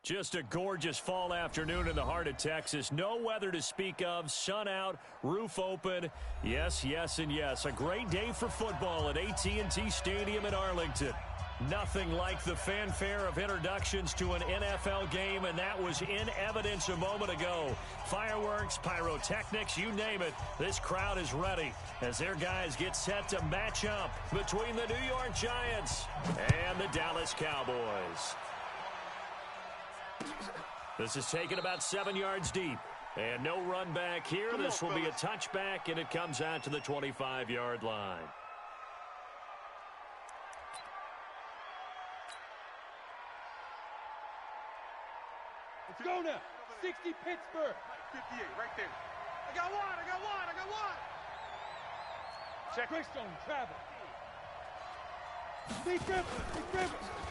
Just a gorgeous fall afternoon in the heart of Texas. No weather to speak of. Sun out, roof open. Yes, yes, and yes. A great day for football at AT&T Stadium in Arlington. Nothing like the fanfare of introductions to an NFL game, and that was in evidence a moment ago. Fireworks, pyrotechnics, you name it. This crowd is ready as their guys get set to match up between the New York Giants and the Dallas Cowboys. This is taken about 7 yards deep. And no run back here. This will be a touchback, and it comes out to the 25-yard line. Let's go now. 60 Pittsburgh. 58 right there. I got one. Check. Christian travel. Deep dribble.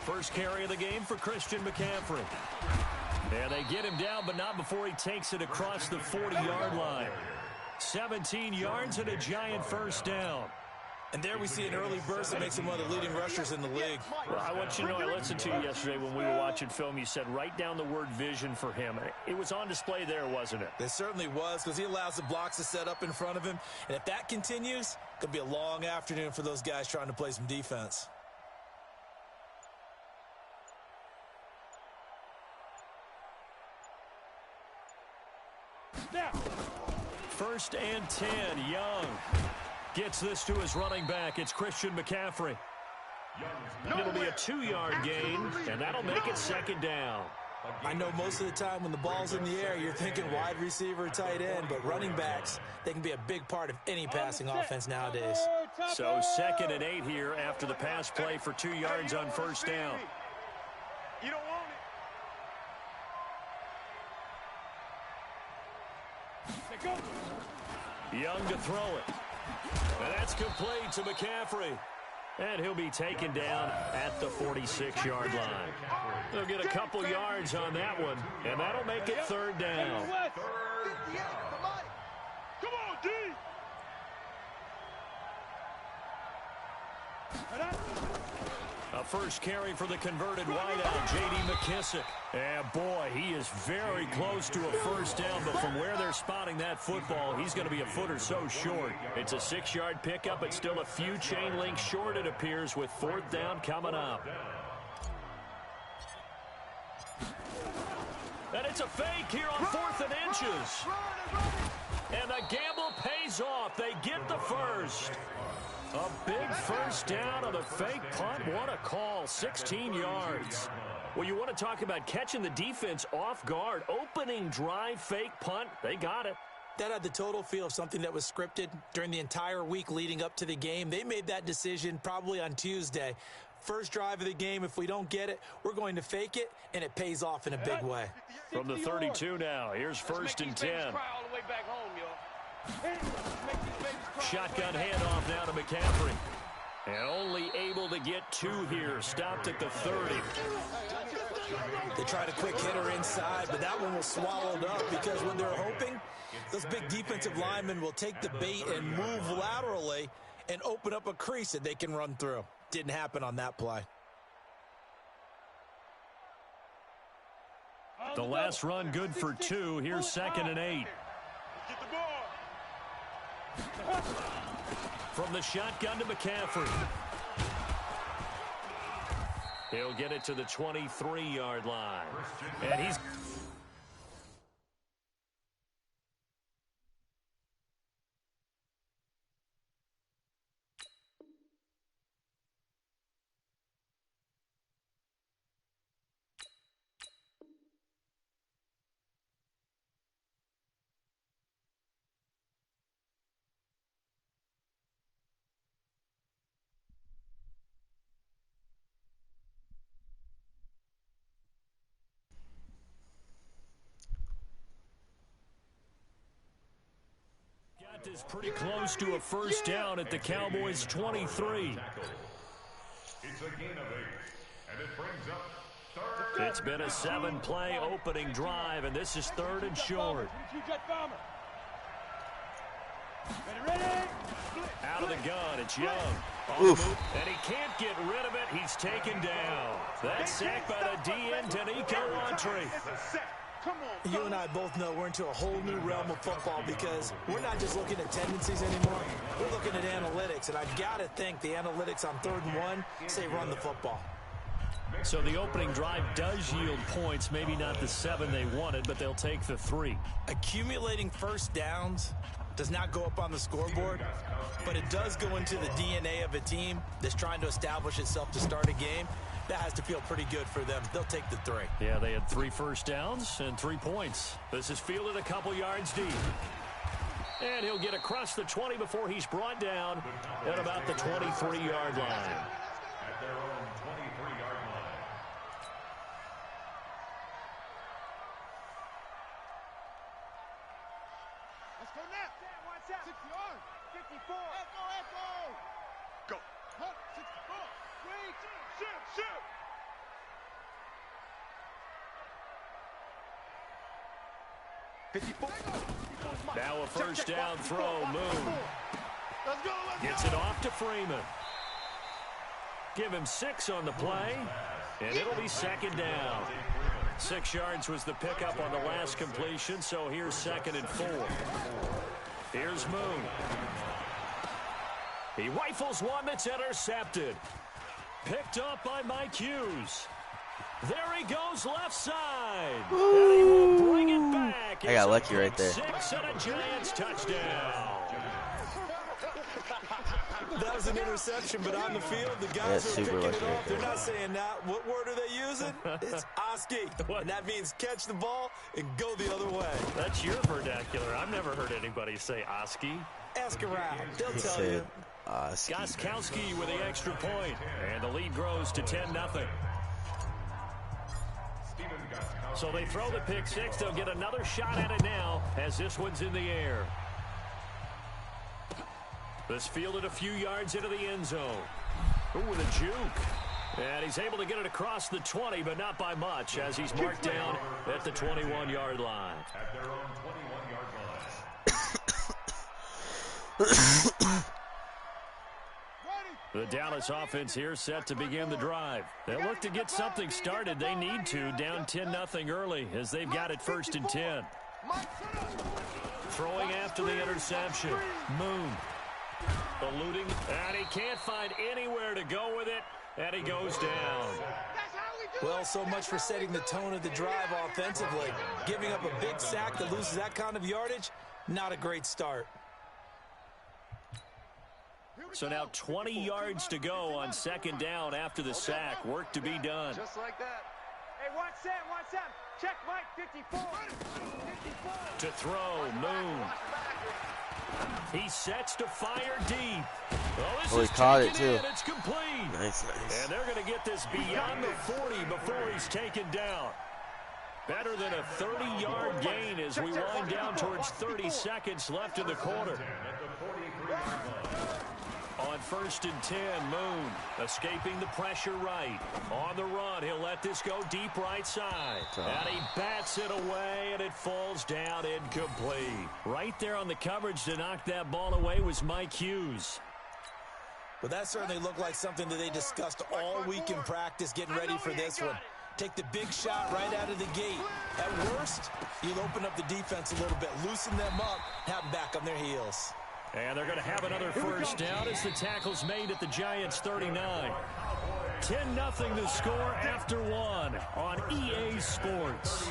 First carry of the game for Christian McCaffrey. And they get him down, but not before he takes it across the 40-yard line. 17 yards and a Giant first down. And there we see an early burst that makes him one of the leading rushers in the league. Well, I want you to know, I listened to you yesterday when we were watching film. You said write down the word vision for him. It was on display there, wasn't it? It certainly was, because he allows the blocks to set up in front of him. And if that continues, it could be a long afternoon for those guys trying to play some defense. First and 10, Young gets this to his running back. It's Christian McCaffrey. It'll be a 2-yard gain, and that'll make it second down. I know most of the time when the ball's in the air, you're thinking wide receiver, tight end, but running backs, they can be a big part of any passing offense nowadays. So 2nd and 8 here after the pass play for 2 yards on first down. You don't want it. Go. Young to throw it. And that's complete to McCaffrey. And he'll be taken down at the 46-yard line. They'll get a couple yards on that one, and that'll make it third down. Come on, D. A first carry for the converted wideout, J.D. McKissick. And boy, he is very close to a first down, but from where they're spotting that football, he's going to be a foot or so short. It's a 6-yard pickup, but still a few chain links short, it appears, with fourth down coming up. And it's a fake here on 4th and inches. And the gamble pays off. They get the first. A big first down on the fake punt. What a call. 16 yards. Well, you want to talk about catching the defense off guard. Opening drive, fake punt. They got it. That had the total feel of something that was scripted during the entire week leading up to the game. They made that decision probably on Tuesday. First drive of the game, if we don't get it, we're going to fake it, and it pays off in a big way. From the 32 now, here's first and 10. Shotgun handoff now to McCaffrey. And only able to get 2 here. Stopped at the 30. They tried a quick hitter inside, but that one was swallowed up because when they're hoping, those big defensive linemen will take the bait and move laterally and open up a crease that they can run through. Didn't happen on that play. The last run good for 2. Here's 2nd and 8. Get the ball. From the shotgun to McCaffrey. He'll get it to the 23-yard line. And he's... Got this pretty close to a first down at the Cowboys' 23. It's a gain of 8, and it brings up third. It's been a 7-play opening drive, and this is 3rd and short. Out of the gun, it's Young. Oof. And he can't get rid of it. He's taken down. That's sacked by the DN, Danico Autry. You and I both know we're into a whole new realm of football because we're not just looking at tendencies anymore. We're looking at analytics, and I've got to think the analytics on 3rd and 1 say run the football. So the opening drive does yield points, maybe not the 7 they wanted, but they'll take the 3. Accumulating first downs does not go up on the scoreboard, but it does go into the DNA of a team that's trying to establish itself to start a game. That has to feel pretty good for them. They'll take the 3. Yeah, they had 3 first downs and 3 points. This is fielded a couple yards deep. And he'll get across the 20 before he's brought down at about the 23-yard line. At their own 23-yard line. Let's go now. 6 yards. 54. Echo. Go. 64. Wait. Shoot. Now a first down throw. Moon Let's go. gets it off to Freeman. Give him 6 on the play, and it'll be 2nd down. 6 yards was the pickup on the last completion, so here's 2nd and 4. Here's Moon. He rifles one that's intercepted. Picked up by Mike Hughes. There he goes left side. And he will bring it back. I got lucky right there. 6 and a Giants touchdown. That was an interception, but on the field, the guys are picking it off. They're not saying that. What word are they using? It's Oski. And that means catch the ball and go the other way. That's your vernacular. I've never heard anybody say Oski. Ask around. They'll He tell said, you. Gostkowski with the extra point. And the lead grows to 10-0. So they throw the pick 6. They'll get another shot at it now as this one's in the air. This fielded a few yards into the end zone. Ooh, with a juke. And he's able to get it across the 20, but not by much, as he's marked down at the 21-yard line. At their own 21-yard line. The Dallas offense here set to begin the drive. They'll look to get something started. They need to, down 10-0 early, as they've got it 1st and 10. Throwing after the interception. Moon. Eluding, and he can't find anywhere to go with it, and he goes down. Well, so much for setting the tone of the drive offensively. Giving up a big sack that loses that kind of yardage, not a great start. So now 20 yards to go on 2nd down after the sack. Work to be done. Just like that. Hey, watch Sam. Check Mike, 54. To throw, Moon. He sets to fire deep. Oh, he caught it, too. It's complete. Nice. And they're going to get this beyond the 40 before he's taken down. Better than a 30-yard gain as we wind down towards 30 seconds left in the quarter. On 1st and 10, Moon escaping the pressure right. On the run, he'll let this go deep right side. And he bats it away, and it falls down incomplete. Right there on the coverage to knock that ball away was Mike Hughes. But that certainly looked like something that they discussed all week in practice, getting ready for this one. Take the big shot right out of the gate. At worst, you'll open up the defense a little bit, loosen them up, have them back on their heels. And they're going to have another first down as the tackle's made at the Giants' 39. 10-0 the score after 1 on EA Sports.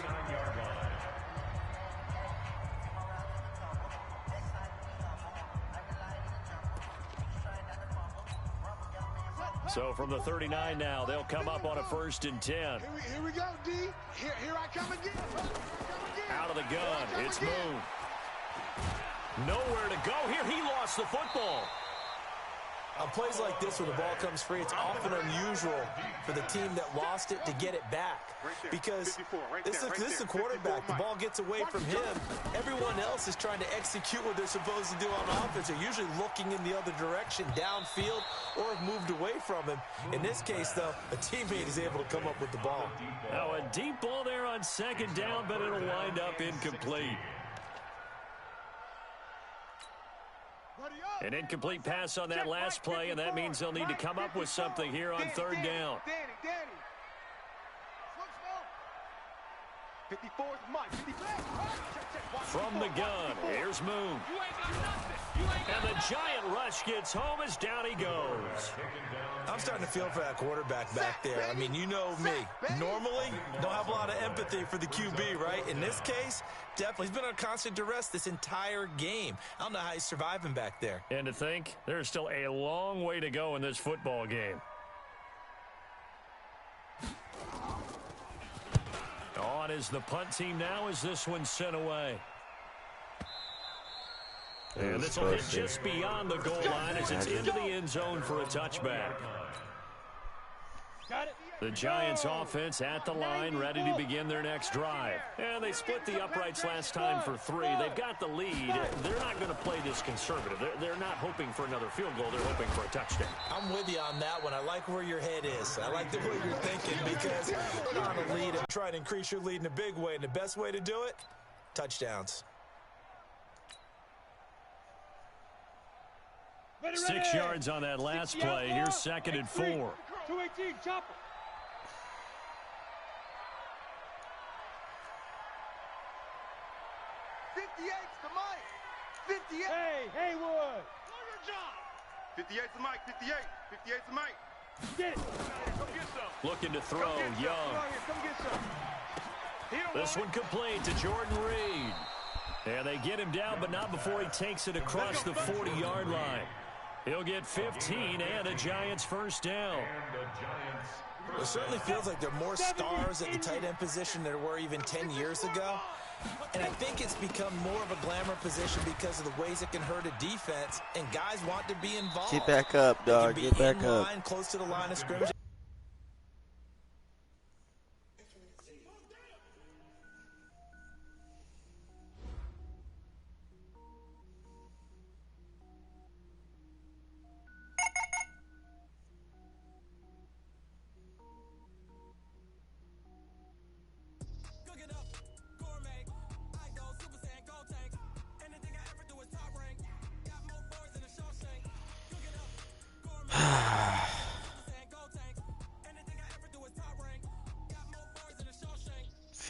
So from the 39 now, they'll come up on a 1st and 10. Here we go, D. Here I come again. Out of the gun, it's Moon. Nowhere to go here. He lost the football. On plays like this where the ball comes free, it's often unusual for the team that lost it to get it back. Because this is the quarterback. The ball gets away from him. Everyone else is trying to execute what they're supposed to do on offense. They're usually looking in the other direction, downfield, or have moved away from him. In this case, though, a teammate is able to come up with the ball. Now a deep ball there on 2nd down, but it'll wind up incomplete. An incomplete pass on that last play, and that means they'll need to come up with something here on third down. Danny. 54's Mike. 54. From the gun, here's Moon. And the giant rush gets home as down he goes. I'm starting to feel for that quarterback back there. I mean, you know me. Normally, don't have a lot of empathy for the QB, right? In this case, definitely. He's been on constant duress this entire game. I don't know how he's surviving back there. And to think, there's still a long way to go in this football game. On is the punt team now as this one's sent away. And this will hit just beyond the goal line as it's into the end zone for a touchback. The Giants offense at the line, ready to begin their next drive. And they split the uprights last time for 3. They've got the lead. They're not going to play this conservative. They're not hoping for another field goal. They're hoping for a touchdown. I'm with you on that one. I like where your head is. I like the way you're thinking because you're on a lead and try to increase your lead in a big way. And the best way to do it, touchdowns. 6 yards on that last play. Here's 2nd and 4. 218, chopper. 58's the mic. 58. Hey, Haywood. 58's the mic. 58's the mic. Get it. Come get some. Looking to throw, Young. Come get some. This one complete to Jordan Reed. And they get him down, but not before he takes it across the 40-yard line. He'll get 15 and a Giants first down. It certainly feels like there are more stars at the tight end position than there were even 10 years ago. And I think it's become more of a glamour position because of the ways it can hurt a defense, and guys want to be involved. Get back up, dog. Get back up. Line, close to the line of scrimmage.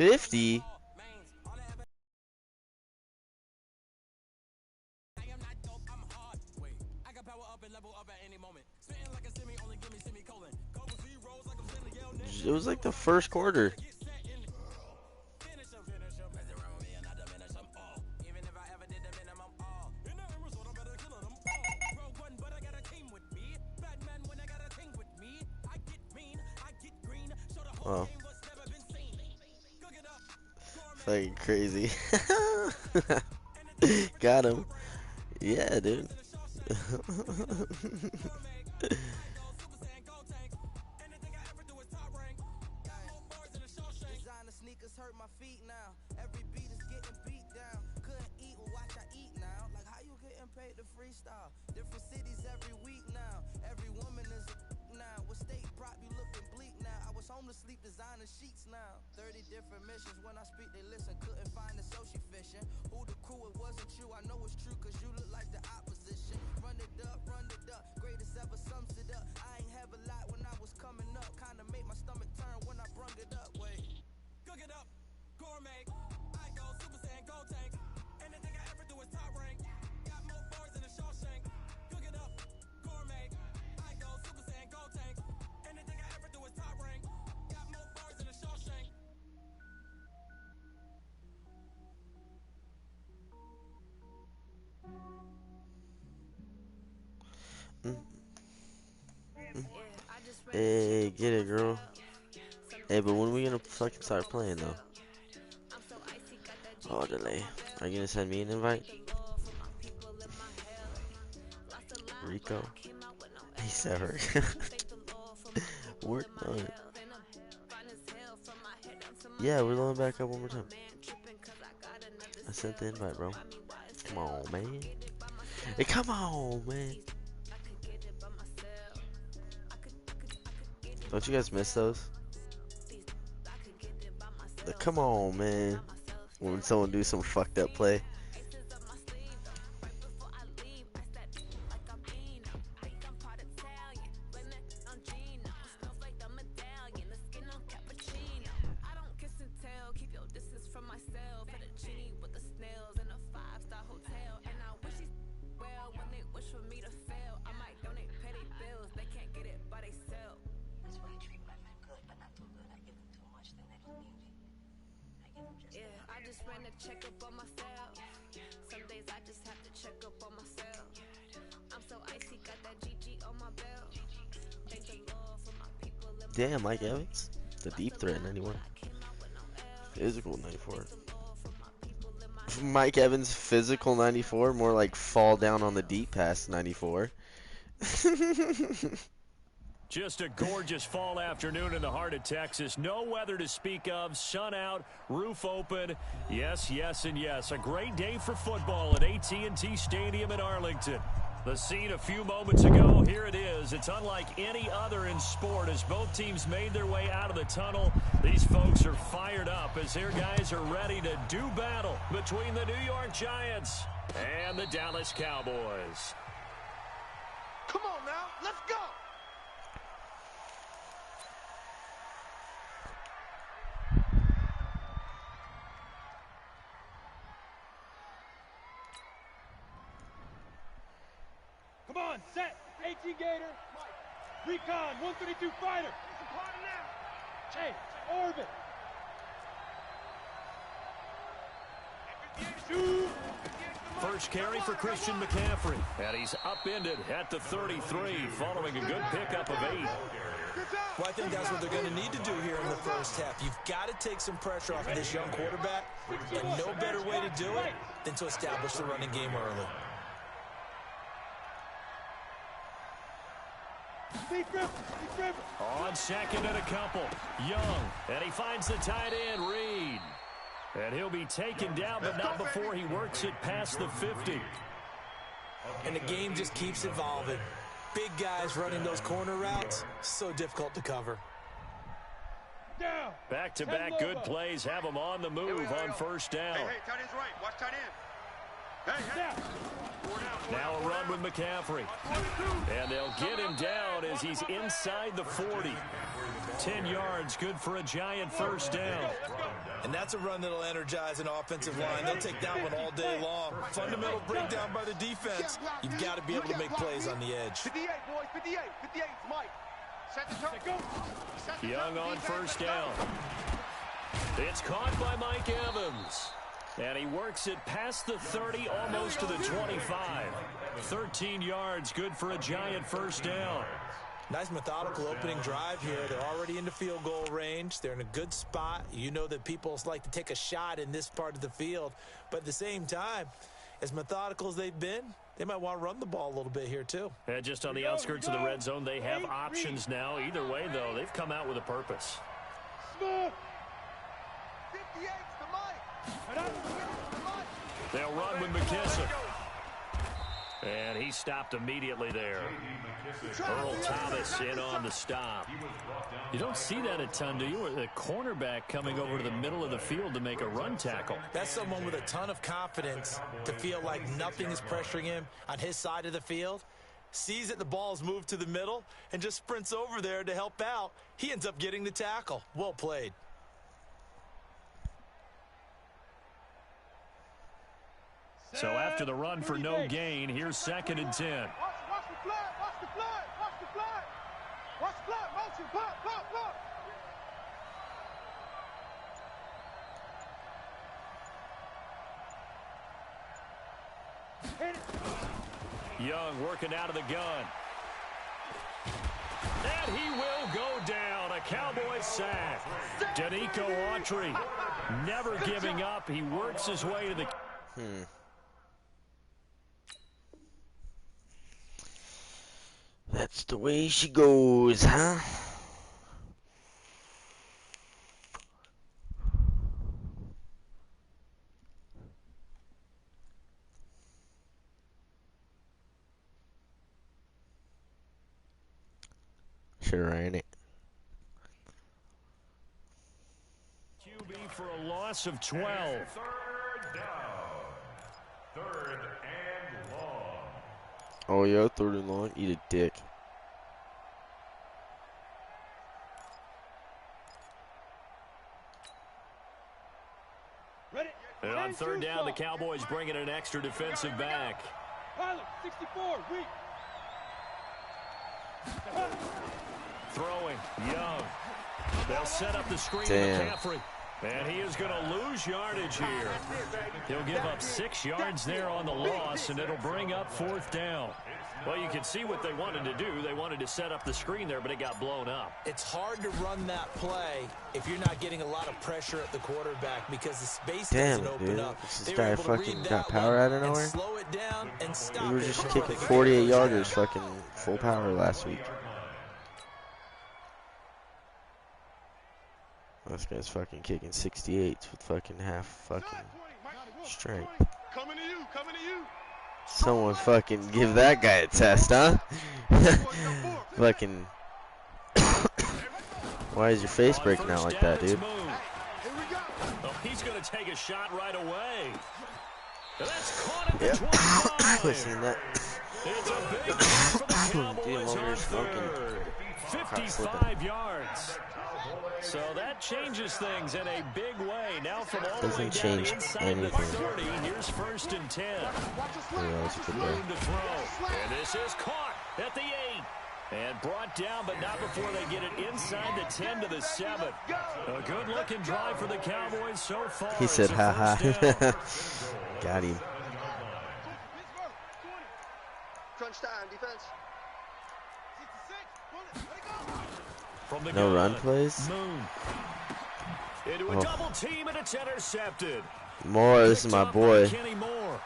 $50. It was like the first quarter. Wow. Fucking crazy. Got him. Yeah, dude. Sleep designer sheets now. 30 different missions. When I speak, they listen. Couldn't find the social fishing. Who the crew? It wasn't you. I know it's true, cause you look like the opposition. Run it up, greatest ever sums it up. I ain't have a lot when I was coming up. Kinda made my stomach turn when I brung it up. Wait. Cook it up, gourmet. I go Super Saiyan, go tank. Anything I ever do is top rank. Got more bars than a Shawshank. Cook it up, gourmet. I go Super Saiyan, go tank. Anything I ever do is top rank. Hey, get it, girl. Hey, but when are we gonna fucking start playing, though? Oh, delay. Are you gonna send me an invite? Rico? He said her. Work on. Yeah, we're loading back up one more time. I sent the invite, bro. Come on, man. Hey, come on, man. Don't you guys miss those? Like, come on, man. When someone do some fucked up play. Damn, Mike Evans. The deep threat, 91. Physical, 94. Mike Evans, physical, 94. More like fall down on the deep pass, 94. Just a gorgeous fall afternoon in the heart of Texas. No weather to speak of. Sun out, roof open. Yes, yes, and yes. A great day for football at AT&T Stadium in Arlington. The scene a few moments ago, here it is. It's unlike any other in sport as both teams made their way out of the tunnel. These folks are fired up as their guys are ready to do battle between the New York Giants and the Dallas Cowboys. Come on now, let's go. Come on, set. 18 Gator. Recon, 132 fighter. Hey, orbit. First carry for Christian McCaffrey. And he's upended at the 33 following a good pickup of 8. Well, I think that's what they're going to need to do here in the first half. You've got to take some pressure off of this young quarterback, and no better way to do it than to establish the running game early. On second and a couple, Young, and he finds the tight end, Reed. And he'll be taken down, but not before he works it past the 50. And the game just keeps evolving. Big guys running those corner routes, so difficult to cover. Back-to-back good plays have him on the move on first down. Hey, tight end's right. Watch tight end. Now a run with McCaffrey. And they'll get him down as he's inside the 40. 10 yards, good for a Giant first down. And that's a run that'll energize an offensive line. They'll take that one all day long. Fundamental breakdown by the defense. You've got to be able to make plays on the edge. 58, boys, 58. 58, Mike. Set the turn. Young on first down. It's caught by Mike Evans. And he works it past the 30, almost to the 25. 13 yards, good for a Giant first down. Nice methodical opening drive here. They're already in the field goal range. They're in a good spot. You know that people like to take a shot in this part of the field. But at the same time, as methodical as they've been, they might want to run the ball a little bit here too. And just on the outskirts of the red zone, they have options now. Either way, though, they've come out with a purpose. 58's the Mike. They'll run with McKissick. And he stopped immediately there. Earl Thomas in on the stop. You don't see that a ton, do you? The cornerback coming over to the middle of the field to make a run tackle. That's someone with a ton of confidence to feel like nothing is pressuring him on his side of the field. Sees that the ball's moved to the middle and just sprints over there to help out. He ends up getting the tackle. Well played. So after the run for no gain, here's 2nd and 10. Watch the flag, watch the flag, watch the flag. Watch the flag, motion, pop, pop, pop. Young working out of the gun. And he will go down. A Cowboy sack. Danico Autry never giving up. He works his way to the... That's the way she goes, huh? Should've ran it. QB for a loss of 12. 3rd down. 3rd and long. Oh yeah, 3rd and long. Eat a dick. And on 3rd down, the Cowboys bringing an extra defensive back. Pilot, 64, weak. Throwing, Young. They'll set up the screen to Damn. McCaffrey. And he is going to lose yardage here. He'll give up 6 yards there on the loss, and it'll bring up 4th down. Well, you can see what they wanted to do. They wanted to set up the screen there, but it got blown up. It's hard to run that play if you're not getting a lot of pressure at the quarterback because the space doesn't open up. This guy fucking got power out of nowhere. Slow it down and stop We were just kicking 48 yarders fucking full power last week. This guy's fucking kicking 68s with fucking half fucking strength. Coming to you, coming to you. Someone fucking give that guy a test, huh? Fucking. Why is your face breaking out like that, dude? Oh, he's going to take a shot right away. That's caught at the Yep. 25. I've seen that. It's a big game for the Cowboys Dude, I'm over here on smoking. 3rd. 55 yards. So that changes things in a big way. Now from all the way Doesn't down change inside anything. the 30, here's 1st and 10. Room to throw. And this is caught at the 8. And brought down, but not before they get it inside the 10 to the 7. A good-looking drive for the Cowboys so far. He said, ha ha. Got him. Crunch time, defense. From the No gun, run plays? Moon. Into a double team, and it's intercepted. Moore, this is my boy. Kenny Moore.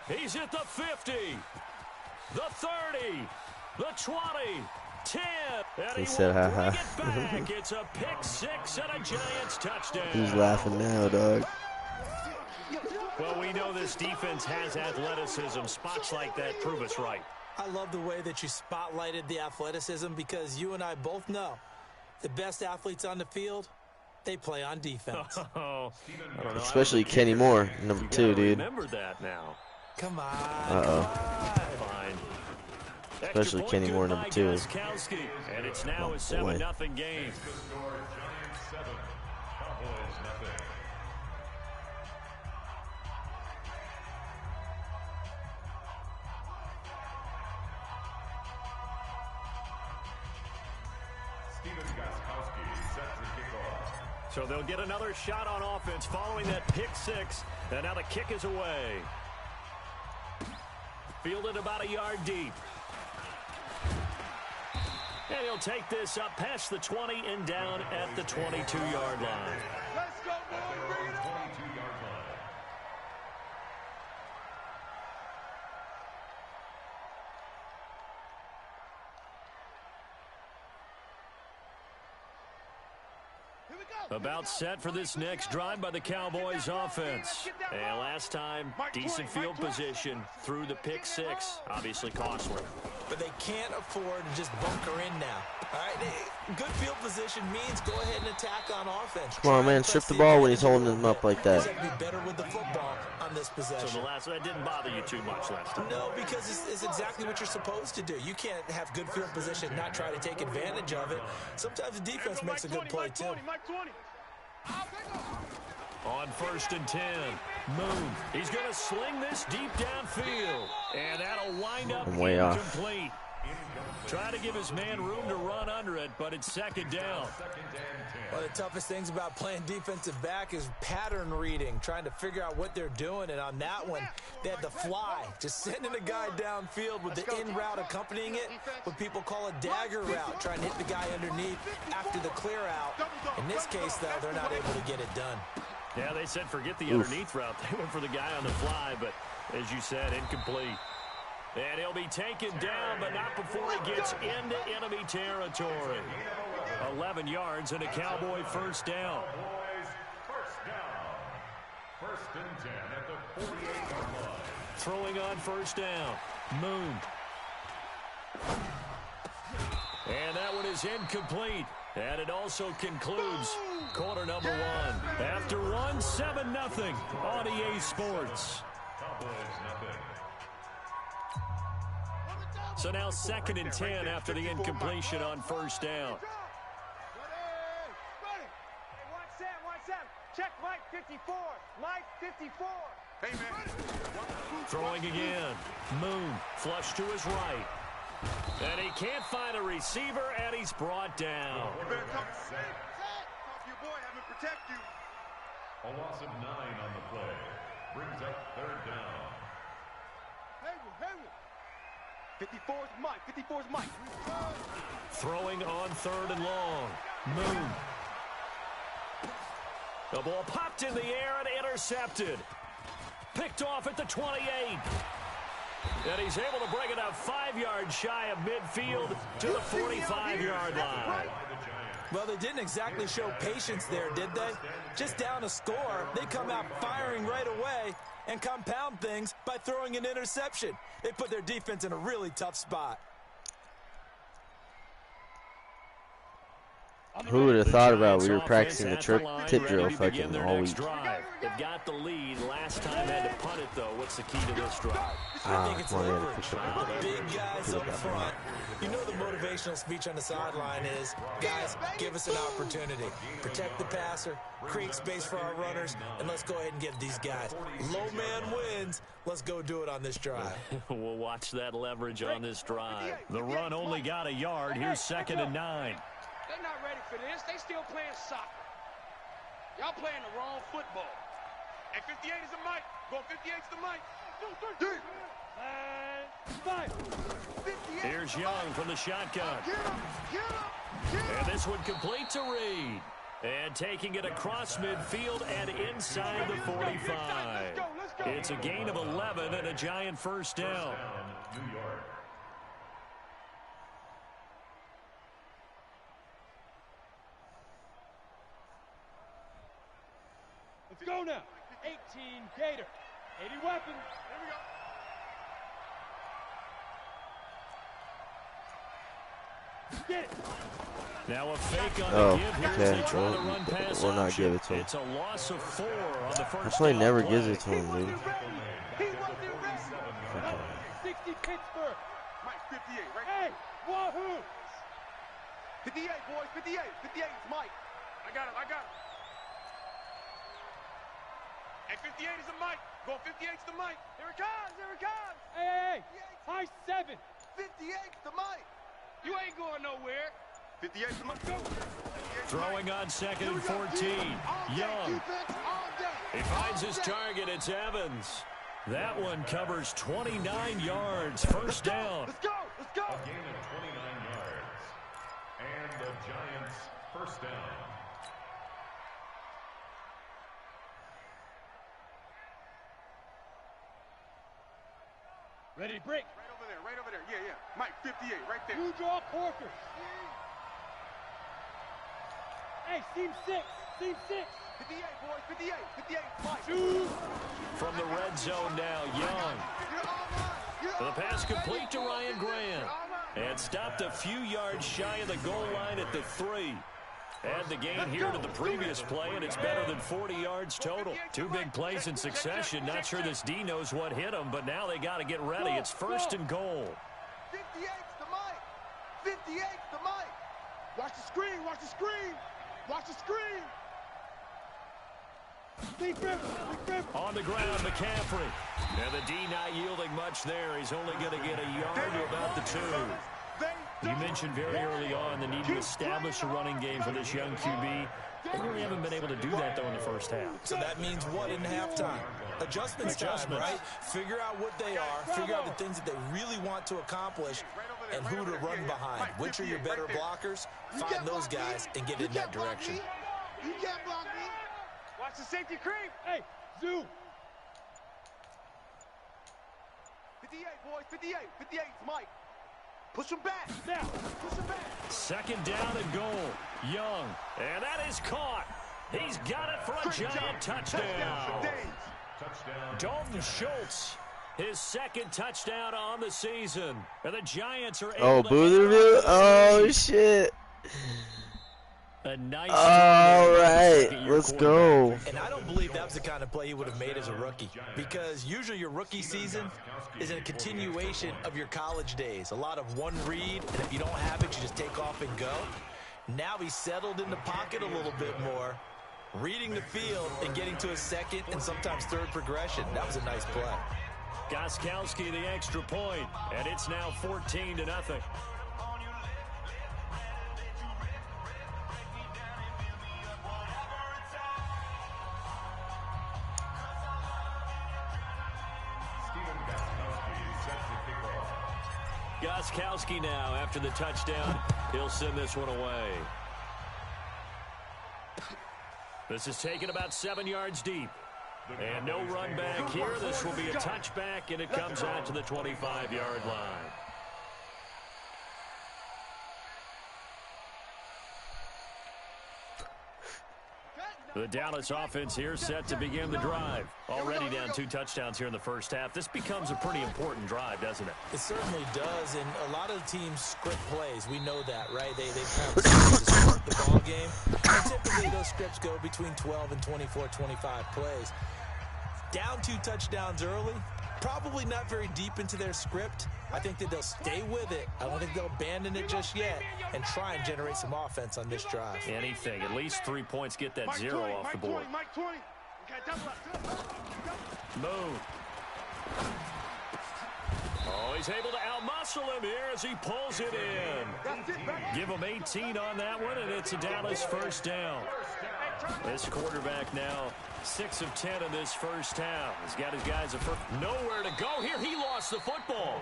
He's at the 50, the 30, the 20, 10. And He said, ha ha. Back. It's a pick 6 and a Giants touchdown. Who's laughing now, dog? Well, we know this defense has athleticism. Spots like that prove us right. I love the way that you spotlighted the athleticism because you and I both know the best athletes on the field, they play on defense. Oh, I don't know. Especially Kenny Moore, number 2, dude. Remember that now. Come on. Uh-oh. Fine. Especially Kenny Moore, number 2. And it's now a 7-0 game. So they'll get another shot on offense following that pick 6. And now the kick is away. Fielded about a yard deep. And he'll take this up past the 20 and down at the 22-yard line. Let's go, boy. Bring it on. About set for this next drive by the Cowboys offense. And last time, decent field position through the pick 6. Obviously costly. But they can't afford to just bunker in now. All right, good field position means go ahead and attack on offense. Come on, man, strip the ball when he's holding him up like that. Be better with the football on this possession. So that didn't bother you too much last time. No, because it's exactly what you're supposed to do. You can't have good field position and not try to take advantage of it. Sometimes the defense makes a good play, too. On 1st and 10, Moon. He's going to sling this deep downfield. And that'll wind up incomplete. Try to give his man room to run under it, but it's 2nd down. One of the toughest things about playing defensive back is pattern reading, trying to figure out what they're doing. And on that one, they had the fly, just sending a guy downfield with the in route accompanying it, what people call a dagger route, trying to hit the guy underneath after the clear out. In this case, though, they're not able to get it done. Yeah, they said forget the underneath route. They went for the guy on the fly, but as you said, incomplete. And he'll be taken down, but not before he gets into enemy territory. 11 yards and a Cowboy 1st down. First and 10 at the 48-yard line. Throwing on 1st down. Moon. And that one is incomplete. And it also concludes quarter number 1. After 1, 7-0 on EA Sports. So now 2nd and 10 after the incompletion on 1st down. Check Mike 54. Mike 54. Hey, man. Throwing again. Moon flush to his right. And he can't find a receiver, and he's brought down. You better talk to your boy. Have him protect you. A loss of 9 on the play. Brings up 3rd down. Hayward. 54's Mike. 54's Mike. Throwing on 3rd and long. Moon. The ball popped in the air and intercepted. Picked off at the 28. And he's able to bring it up 5 yards shy of midfield to the 45-yard line. Well, they didn't exactly show patience there, did they? Just down a score, they come out firing right away and compound things by throwing an interception. They put their defense in a really tough spot. Who would have thought about we were practicing the tip drill fucking all week? They've got the lead. Last time had to punt it, though. What's the key to this drive? I think it's leverage. The big guys up front. You know the motivational speech on the sideline is, guys, give us an opportunity. Protect the passer, create space for our runners, and let's go ahead and get these guys. Low man wins. Let's go do it on this drive. We'll watch that leverage on this drive. The run only got a yard. Here's 2nd and 9. They're not ready for this. They still playing soccer. Y'all playing the wrong football. And 58 is the Mike. Going 58's the Mike. Here's Young from the shotgun. And this one complete to Reed. And taking it across midfield and inside the 45. It's a gain of 11 and a Giant 1st down. New York. Let's go now. 18 Gator. 80 weapons. Here we go. Get it. Now a fake on Oh, the give here okay. as they try to run pass We'll not option. give it to him. It's a loss of 4 on the first That's why he down never play. gives it to him, dude. He wasn't ready. 60 Pittsburgh. Mike, 58, right? Hey, wahoo. 58, boys, 58. 58 is Mike. I got him. And 58 is the Mike. Going 58's the Mike. Here it comes. Hey. High 7. 58's the Mike. You ain't going nowhere. 58's the Mike. Go. 58's Throwing on 2nd and 14. Young. He finds his target. It's Evans. That one covers 29 yards. 1st down. Let's go. A gain of 29 yards. And the Giants 1st down. Ready to break. Right over there. Yeah. Mike, 58, right there. You draw Corker. Hey, seam 6. 58, boys, 58. 58, Mike. Shoot. From the red zone now, Young. The pass complete to Ryan Grant. And stopped a few yards shy of the goal line at the 3. Add the gain here to the previous play, and it's better than 40 yards total. 2 big plays in succession. Not sure this D knows what hit him, but now they got to get ready. It's 1st and goal. 58's the Mike. 58's the Mike. Watch the screen. On the ground, McCaffrey. And the D not yielding much there. He's only going to get a yard to about the 2. You mentioned very early on the need to establish a running game for this young QB. They really haven't been able to do that, though, in the first half. So that means what in halftime? Adjustments time, right? Figure out what they are. Figure out the things that they really want to accomplish and who to run behind. Which are your better blockers? Find those guys and get in that direction. You can't block me. Watch the safety creep. Hey, Zoo. 58, boys, 58. 58's Mike. Push him back. Now. Push him back. 2nd down and goal. Young. And that is caught. He's got it for a Giant touchdown. Dalton Schultz, his 2nd touchdown on the season. And the Giants are able to... Boothville? Oh, shit. A nice All right, let's go. And I don't believe that was the kind of play he would have made as a rookie, because usually your rookie season is a continuation of your college days. A lot of one read, and if you don't have it, you just take off and go. Now he's settled in the pocket a little bit more, reading the field and getting to a 2nd and sometimes 3rd progression. That was a nice play. Gostkowski the extra point, and it's now 14-0. Gostkowski now after the touchdown. He'll send this one away. This is taken about 7 yards deep. And no run back here. This will be a touchback, and it comes out to the 25-yard line. The Dallas offense here set to begin the drive. Already down 2 touchdowns here in the first half. This becomes a pretty important drive, doesn't it? It certainly does, and a lot of teams script plays. We know that, right? They have to start the ball game. And typically, those scripts go between 12 and 24, 25 plays. Down 2 touchdowns early, probably not very deep into their script. I think that they'll stay with it. I don't think they'll abandon it just yet and try and generate some offense on this drive. Anything. At least 3 points get that 0 off the board. Move. Oh, he's able to outmuscle him here as he pulls it in. Give him 18 on that one, and it's a Dallas first down. This quarterback now 6 of 10 in this first half. He's got his guys nowhere to go here. He lost the football.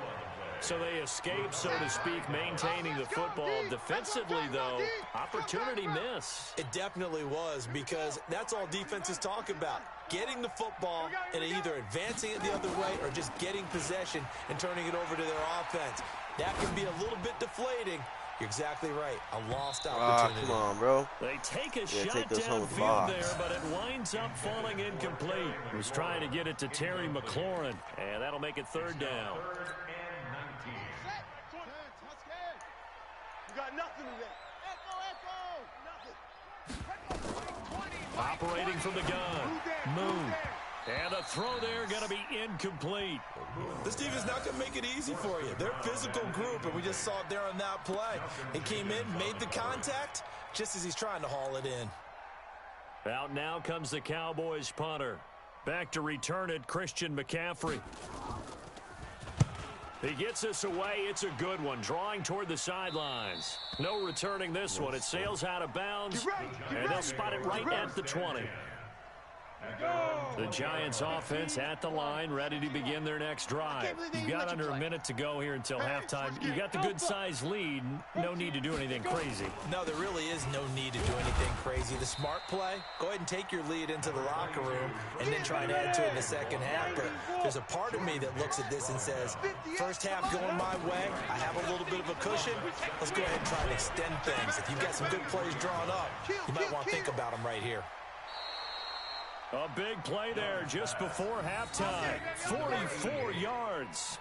So they escape, so to speak, maintaining the football. Defensively, though, opportunity miss. It definitely was, because that's all defenses talk about. Getting the football and either advancing it the other way or just getting possession and turning it over to their offense. That can be a little bit deflating. You're exactly right. A lost opportunity. Come on, bro. They take a shot downfield there, but it winds up falling incomplete. He was trying to get it to Terry McLaurin, and that'll make it 3rd down. You got nothing today. Operating from the gun. Moon. And a throw there going to be incomplete. This defense is not going to make it easy for you. They're a physical group, and we just saw it there on that play. It came in, made the contact, just as he's trying to haul it in. Out now comes the Cowboys punter. Back to return it, Christian McCaffrey. He gets this away. It's a good one. Drawing toward the sidelines. No returning this one. It sails out of bounds, and they'll spot it right at the 20. The Giants offense at the line, ready to begin their next drive. You've got under a minute to go here until halftime. You've got the good-sized lead. No need to do anything crazy. No, there really is no need to do anything crazy. The smart play, go ahead and take your lead into the locker room and then try and add to it in the second half. But there's a part of me that looks at this and says, first half going my way, I have a little bit of a cushion. Let's go ahead and try and extend things. If you've got some good plays drawn up, you might want to think about them right here. A big play there just before halftime. 44 yards.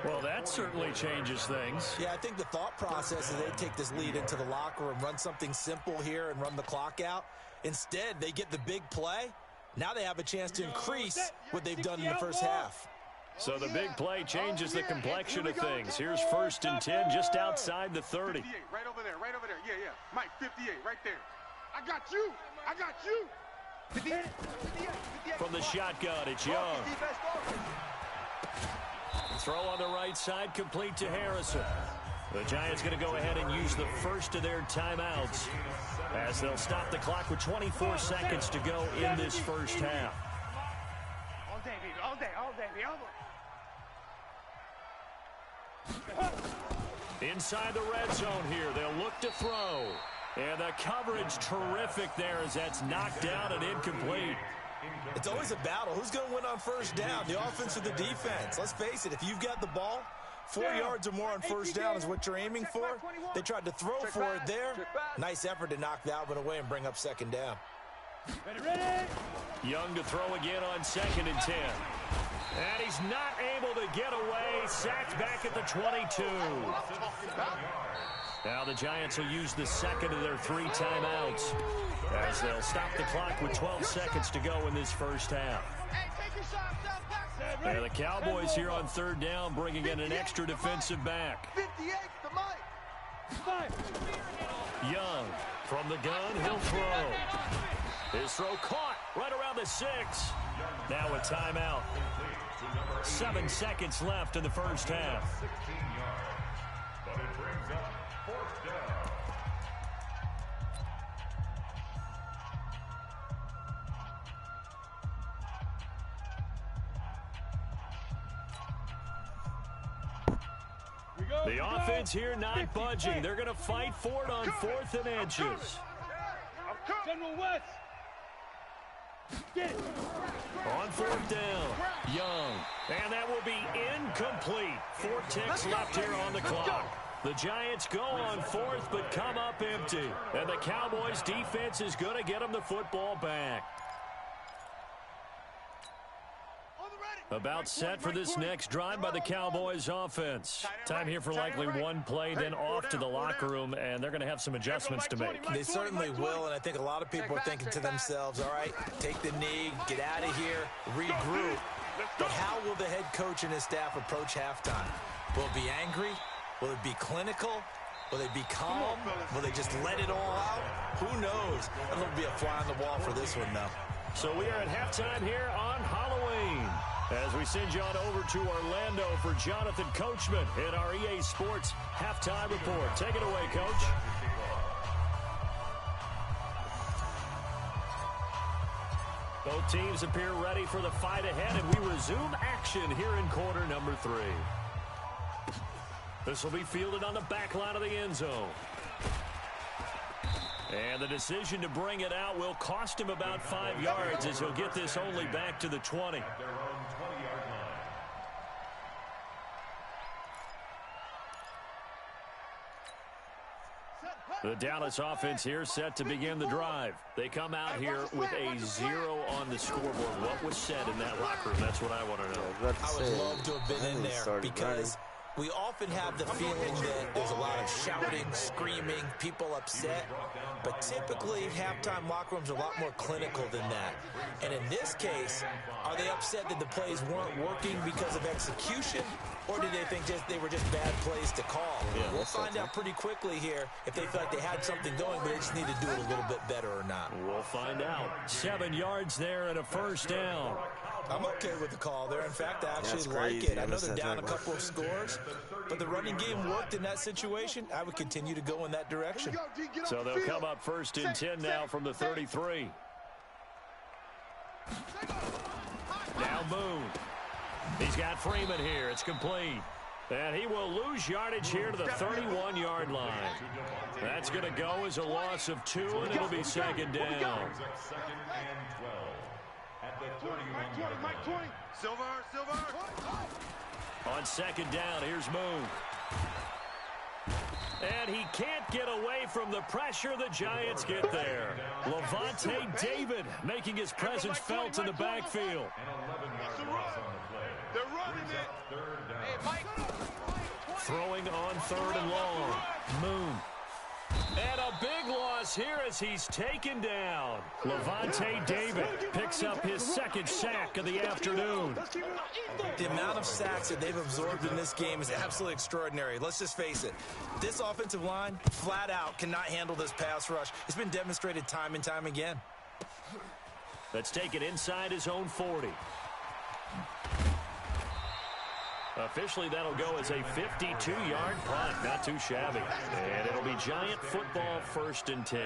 Well, that certainly changes things. Yeah, I think the thought process is they take this lead into the locker room, run something simple here and run the clock out. Instead, they get the big play. Now they have a chance to increase what they've done in the first half. So the big play changes the complexion of things. Here's 1st and 10 just outside the 30. 58, right over there, right over there. Yeah. Mike, 58, right there. I got you. 58. From the shotgun, it's Young. Throw on the right side, complete to Harrison. The Giants going to go ahead and use the first of their timeouts as they'll stop the clock with 24 seconds to go in this first half. All day, baby. All day, baby. Inside the red zone here, they'll look to throw. And the coverage terrific there as that's knocked down and incomplete. It's always a battle. Who's going to win on first down, the offense or the defense? Let's face it, if you've got the ball, 4 yards or more on first down is what you're aiming for. They tried to throw for it there. Nice effort to knock that one away and bring up 2nd down. Young to throw again on 2nd and 10. And he's not able to get away. Sacked back at the 22. Now the Giants will use the second of their 3 timeouts as they'll stop the clock with 12 seconds to go in this first half. And the Cowboys here on 3rd down bringing in an extra defensive back. 58 to Mike. Young from the gun, he'll throw. His throw caught right around the 6. Now a timeout. 7 seconds left in the first half. But it brings up 4th down. We go. The offense here not budging. They're going to fight for it on 4th and inches. General West. On 4th down, Young. And that will be incomplete. 4 ticks left here on the clock. The Giants go on 4th, but come up empty. And the Cowboys' defense is going to get them the football back. About set for this next drive by the Cowboys offense. Time here for likely one play, then off to the locker room, and they're going to have some adjustments to make. They certainly will, and I think a lot of people are thinking to themselves, all right, take the knee, get out of here, regroup. But how will the head coach and his staff approach halftime? Will it be angry? Will it be clinical? Will they be calm? Will they just let it all out? Who knows? It'll be a fly on the wall for this one, though. So we are at halftime here on Halloween, as we send you on over to Orlando for Jonathan Coachman in our EA Sports Halftime Report. Take it away, Coach. Both teams appear ready for the fight ahead, and we resume action here in quarter number 3. This will be fielded on the back line of the end zone. And the decision to bring it out will cost him about 5 yards, as he'll get this only back to the 20. The Dallas offense here set to begin the drive. They come out here with a 0 on the scoreboard. What was said in that locker room? That's what I want to know. I would love to have been in there, because we often have the feeling that there's a lot of shouting, screaming, people upset. But typically, halftime locker rooms are a lot more clinical than that. And in this case, are they upset that the plays weren't working because of execution? Or do they think they were just bad plays to call? Yeah, we'll find out pretty quickly here if they feel like they had something going, but they just need to do it a little bit better or not. We'll find out. 7 yards there and a first down. I'm okay with the call there. In fact, I actually like it. I know they're down a couple of scores, but the running game worked in that situation. I would continue to go in that direction. So they'll come up 1st and 10 now from the 33. Now Boone. He's got Freeman here. It's complete. And he will lose yardage here to the 31-yard line. That's going to go as a loss of 2, and it'll be 2nd down. Silver. On 2nd down, here's Moon. And he can't get away from the pressure. The Giants get there. Levante David making his presence felt in the backfield. They're running it. Hey, Mike. Throwing on 3rd and long. Moon. And a big loss here as he's taken down. Levante David picks up his 2nd sack of the afternoon. The amount of sacks that they've absorbed in this game is absolutely extraordinary. Let's just face it. This offensive line, flat out, cannot handle this pass rush. It's been demonstrated time and time again. Let's take it inside his own 40. Officially, that'll go as a 52-yard punt. Not too shabby. And it'll be Giant football 1st and 10.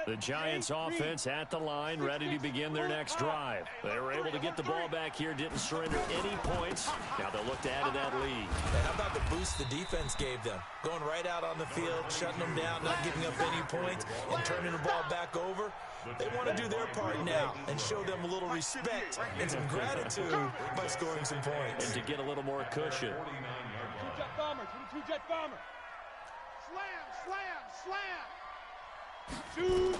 The Giants offense at the line, ready to begin their next drive. They were able to get the ball back here, didn't surrender any points. Now they'll look to add to that lead. And how about the boost the defense gave them? Going right out on the field, shutting them down, not giving up any points, and turning the ball back over. They want to do their part now and show them a little respect and some gratitude by scoring some points. And to get a little more cushion. 22-jet bomber, 22-jet bomber. Slam. Shoot.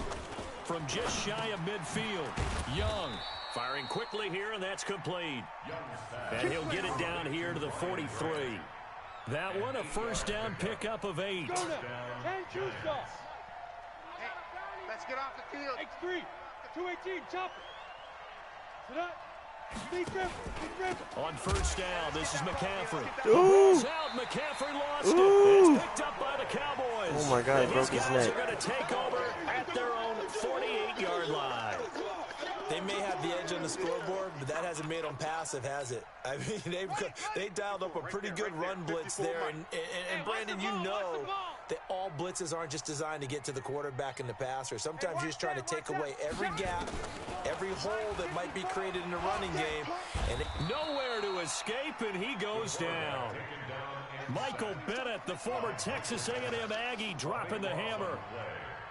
From just shy of midfield, Young firing quickly here, and that's complete. And he'll get it down here to the 43. That one a 1st down pickup of 8. Let's get off the field. X3, 218, chop it. Sit up. On 1st down, this is McCaffrey. Ooh. Out. McCaffrey lost it. It's picked up by the Cowboys. Oh my God, and broke his guys neck. are going to take over at their own 48-yard line. They may have the edge on the scoreboard, but that hasn't made them passive, has it? I mean, they dialed up a pretty good run blitz there. And Brandon, you know that all blitzes aren't just designed to get to the quarterback and the passer. Sometimes you're just trying to take away every gap, every hole that might be created in the running game. And nowhere to escape, and he goes down. Michael Bennett, the former Texas A&M Aggie, dropping the hammer.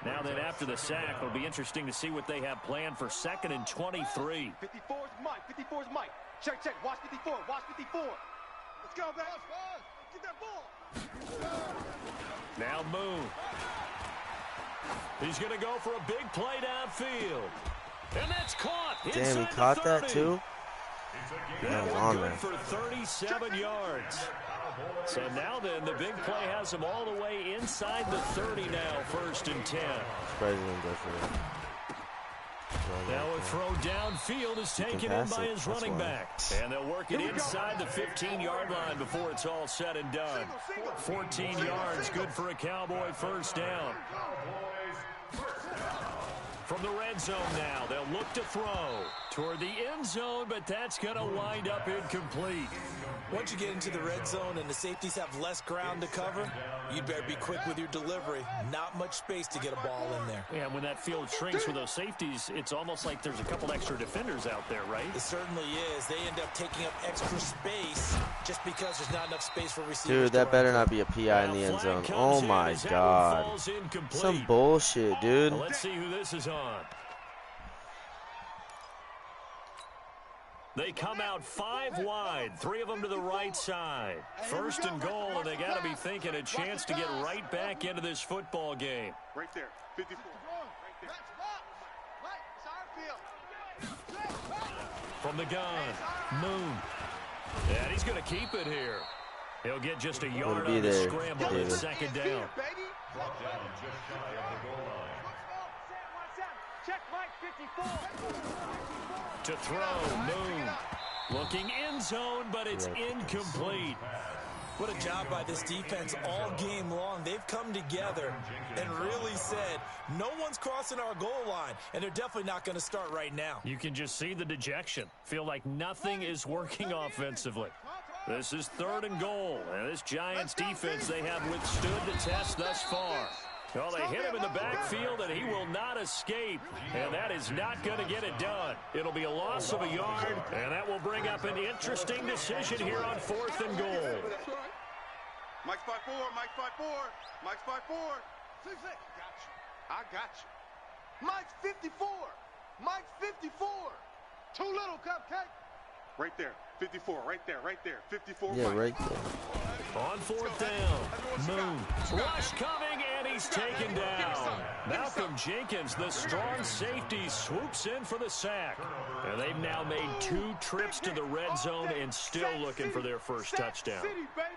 Now then, after the sack, it'll be interesting to see what they have planned for 2nd and 23. 54's Mike. 54's Mike. Check, check. Watch 54. Watch 54. Let's go, back. Get that ball. Now Moon. He's going to go for a big play downfield. And that's caught. Damn, he caught that too? That was good for 37 yards. So now then, the big play has him all the way inside the 30 now, 1st and 10. Now a throw downfield is taken in by his running back. And they'll work it inside the 15-yard line before it's all said and done. 14 yards, good for a Cowboy 1st down. From the red zone now, they'll look to throw toward the end zone, but that's going to wind up incomplete. Once you get into the red zone and the safeties have less ground to cover, you'd better be quick with your delivery. Not much space to get a ball in there. Yeah, when that field shrinks with those safeties, it's almost like there's a couple extra defenders out there, right? It certainly is. They end up taking up extra space just because there's not enough space for receivers. Dude, that better not be a PI in the end zone. Oh my God. Some bullshit, dude. Let's see who this is on. They come out 5 wide, 3 of them to the right side. 1st and goal, and they got to be thinking a chance to get right back into this football game. Right there, 54. Right there. From the gun, Moon. And he's going to keep it here. He'll get just a yard on the scramble at 2nd down. Check Mike 54. To throw, Moon. Looking end zone, but it's incomplete. What a job by this defense all game long. They've come together and really said, no one's crossing our goal line, and they're definitely not going to start right now. You can just see the dejection. Feel like nothing is working offensively. This is 3rd and goal, and this Giants defense, they have withstood the test thus far. Well, they hit him in the backfield, and he will not escape. And that is not going to get it done. It'll be a loss of a yard, and that will bring up an interesting decision here on 4th and goal. Mike's 5-4, Mike's 5-4, Mike's 5-4. I got you. Mike's 54. Mike's 54. Too little, Cupcake. Right there, 54, right there, right there. 54. Yeah, right there. On 4th down, Moon. Rush coming, and he's taken down. Malcolm Jenkins, the strong safety, swoops in for the sack. And they've now made 2 trips to the red zone and still looking for their first touchdown.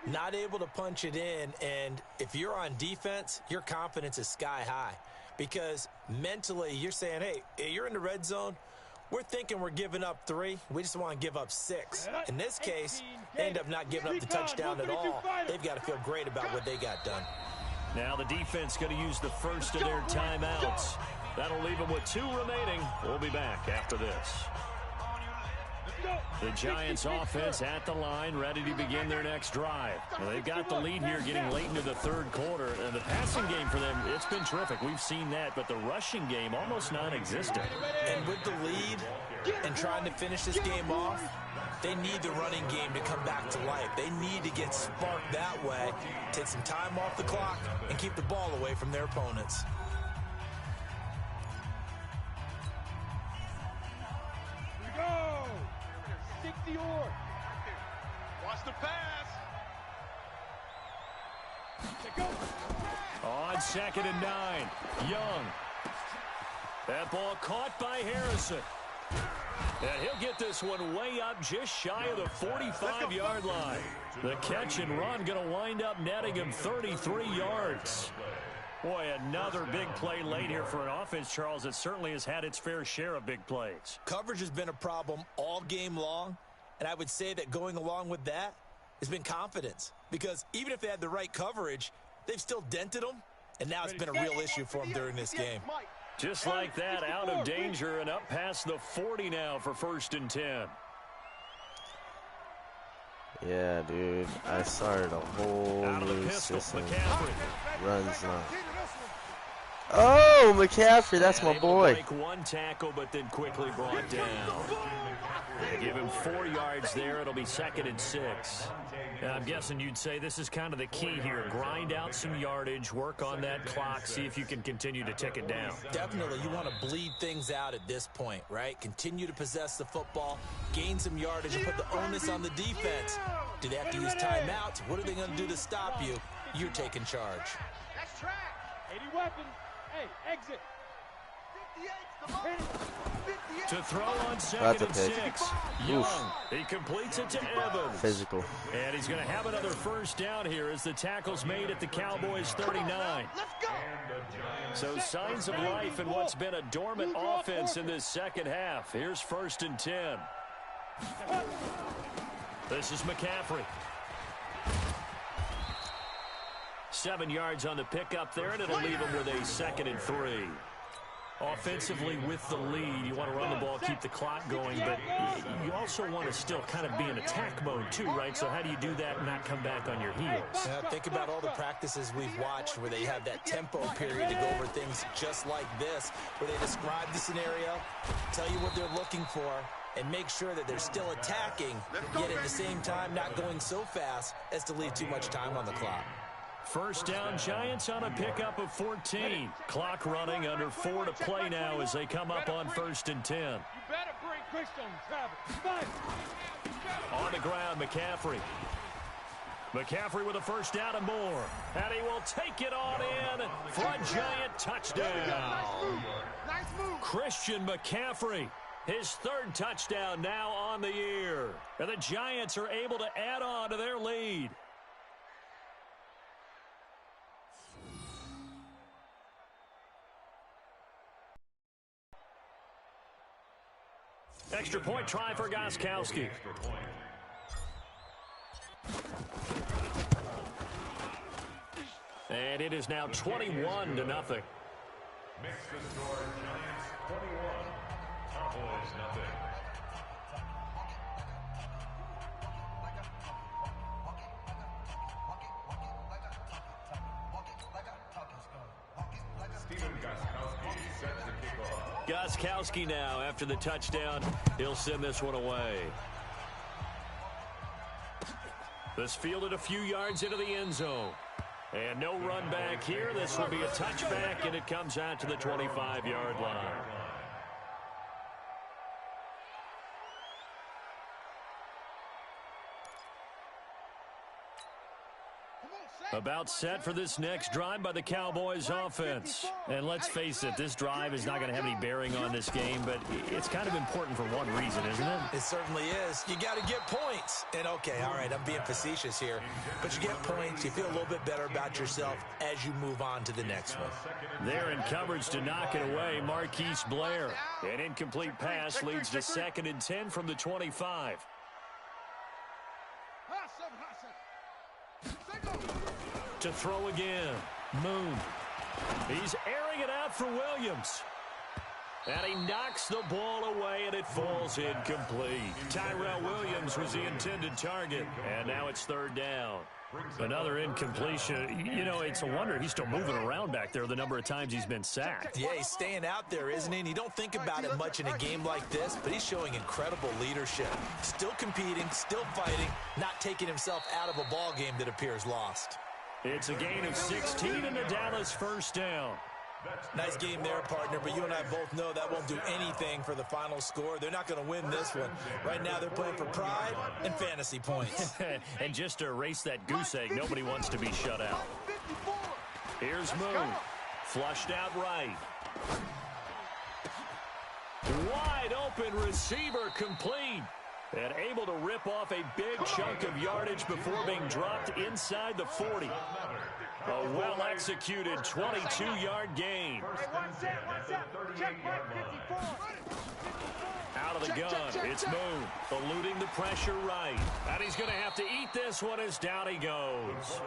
Not able to punch it in, and if you're on defense, your confidence is sky high. Because mentally, you're saying, hey, you're in the red zone. We're thinking we're giving up 3. We just want to give up 6. In this case, they end up not giving up the touchdown at all. They've got to feel great about what they got done. Now the defense going to use the first of their timeouts. That'll leave them with 2 remaining. We'll be back after this. The Giants offense at the line, ready to begin their next drive. Well, they've got the lead here getting late into the 3rd quarter. And the passing game for them, it's been terrific. We've seen that, but the rushing game almost non-existent. And with the lead and trying to finish this game off, they need the running game to come back to life. They need to get sparked that way, take some time off the clock, and keep the ball away from their opponents. Go! 60 or. Watch the pass. Go. On 2nd and 9, Young. That ball caught by Harrison. And he'll get this one way up just shy of the 45-yard line. The catch and run going to wind up netting him 33 yards. Boy, another big play late here for an offense, Charles, that certainly has had its fair share of big plays. Coverage has been a problem all game long, and I would say that going along with that has been confidence. Because even if they had the right coverage, they've still dented them, and now it's been a real issue for them during this game. Just like that, out of danger and up past the 40 now for 1st and 10. Yeah, dude. I started a whole new system. Runs now. Oh, McCaffrey, that's my boy. Break one tackle, but then quickly brought down. They give him 4 yards there. It'll be 2nd and 6. I'm guessing you'd say this is kind of the key here. Grind out some yardage, work on that clock, see if you can continue to tick it down. Definitely. You want to bleed things out at this point, right? Continue to possess the football, gain some yardage, and put the onus on the defense. Do they have to use timeouts? What are they going to do to stop you? You're taking charge. That's track. 80 weapons. Hey, exit. 58's To throw on 2nd That's a and pick. 6. Young. He completes it to Evans. Physical. And he's going to have another 1st down here as the tackle's made at the Cowboys 39. Let's go. So signs of life in what's been a dormant offense in this 2nd half. Here's 1st and 10. This is McCaffrey. 7 yards on the pickup there, and it'll leave him with a 2nd and 3. Offensively with the lead, you want to run the ball, keep the clock going, but you also want to still kind of be in attack mode too, right? So how do you do that and not come back on your heels? Think about all the practices we've watched where they have that tempo period to go over things just like this, where they describe the scenario, tell you what they're looking for, and make sure that they're still attacking, yet at the same time not going so fast as to leave too much time on the clock. 1st down, Giants on a pickup of 14. Clock running, under 4 to play now as they come up on 1st and 10. You better bring Christian, Travis. On the ground, McCaffrey. McCaffrey with a 1st down and more. And he will take it on in for a Giant touchdown. Nice move. Christian McCaffrey, his 3rd touchdown now on the year. And the Giants are able to add on to their lead. Extra point try for Gostkowski. And it is now 21-0. Mix the score, Giants 21, Cowboys nothing. Gostkowski now after the touchdown. He'll send this one away. This fielded a few yards into the end zone. And no run back here. This will be a touchback, and it comes out to the 25-yard line. About set for this next drive by the Cowboys offense. And let's face it, this drive is not going to have any bearing on this game, but it's kind of important for one reason, isn't it? It certainly is. You got to get points. And okay, all right, I'm being facetious here, but you get points, you feel a little bit better about yourself as you move on to the next one. There in coverage to knock it away, Marquise Blair. An incomplete pass leads to 2nd and 10 from the 25. To throw again. Moon. He's airing it out for Williams. And he knocks the ball away, and it falls incomplete. Tyrell Williams was the intended target, and now it's 3rd down. Another incompletion. You know, it's a wonder he's still moving around back there the number of times he's been sacked. Yeah, he's staying out there, isn't he? And you don't think about it much in a game like this, but he's showing incredible leadership. Still competing, still fighting, not taking himself out of a ball game that appears lost. It's a gain of 16 and the Dallas 1st down. Nice game there, partner, but you and I both know that won't do anything for the final score. They're not going to win this one. Right now, they're playing for pride and fantasy points. And just to erase that goose egg, nobody wants to be shut out. Here's Moon. Flushed out right. Wide open receiver complete. And able to rip off a big chunk of yardage before being dropped inside the 40. A well-executed 22-yard gain. Out of the gun, it's Moon, eluding the pressure right. And he's going to have to eat this one as down he goes.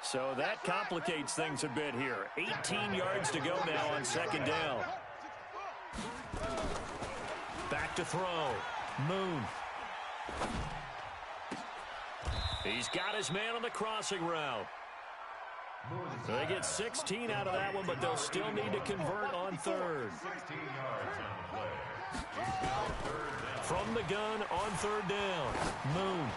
So that complicates things a bit here. 18 yards to go now on second down. Back to throw. Moon. He's got his man on the crossing route. So they get 16 out of that one, but they'll still need to convert on third. 16 yards on the play. From the gun on third down. Moon.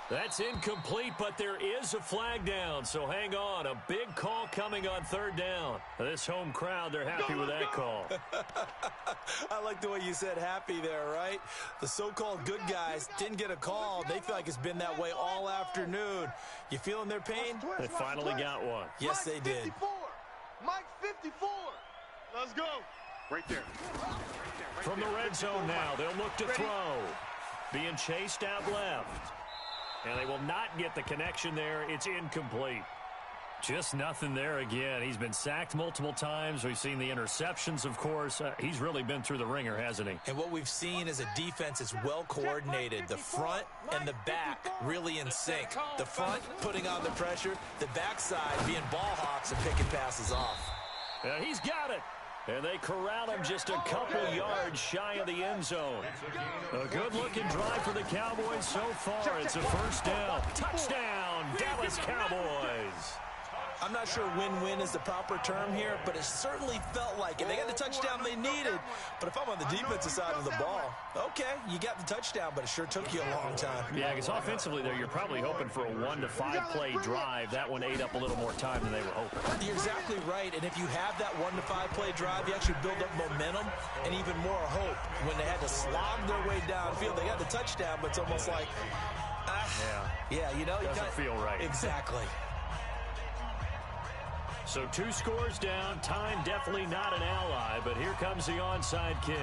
That's incomplete, but there is a flag down, so hang on. A big call coming on third down. This home crowd, they're happy with that call. I like the way you said happy there, right? The so-called good guys didn't get a call. They feel like it's been that way all afternoon. You feeling their pain? They finally got one. Yes, they did. Mike 54. Let's go. Right there. From the red zone now, they'll look to throw. Being chased out left. And they will not get the connection there. It's incomplete. Just nothing there again. He's been sacked multiple times. We've seen the interceptions, of course. He's really been through the ringer, hasn't he? And what we've seen is a defense that's well coordinated. The front and the back really in sync. The front putting on the pressure. The backside being ball hawks and picking passes off. And he's got it. And they corral him just a couple yards shy of the end zone. A good-looking drive for the Cowboys so far. It's a first down. Touchdown, Dallas Cowboys. I'm not sure win-win is the proper term here, but it certainly felt like it. They got the touchdown they needed, but if I'm on the defensive side of the ball, okay, you got the touchdown, but it sure took you a long time. Yeah, because offensively there, you're probably hoping for a 1 to 5 play drive. That one ate up a little more time than they were hoping. You're exactly right, and if you have that 1 to 5 play drive, you actually build up momentum and even more hope. When they had to slog their way downfield, they got the touchdown, but it's almost like, yeah, you know, doesn't feel right. Exactly. So 2 scores down. Time definitely not an ally, but here comes the onside kick.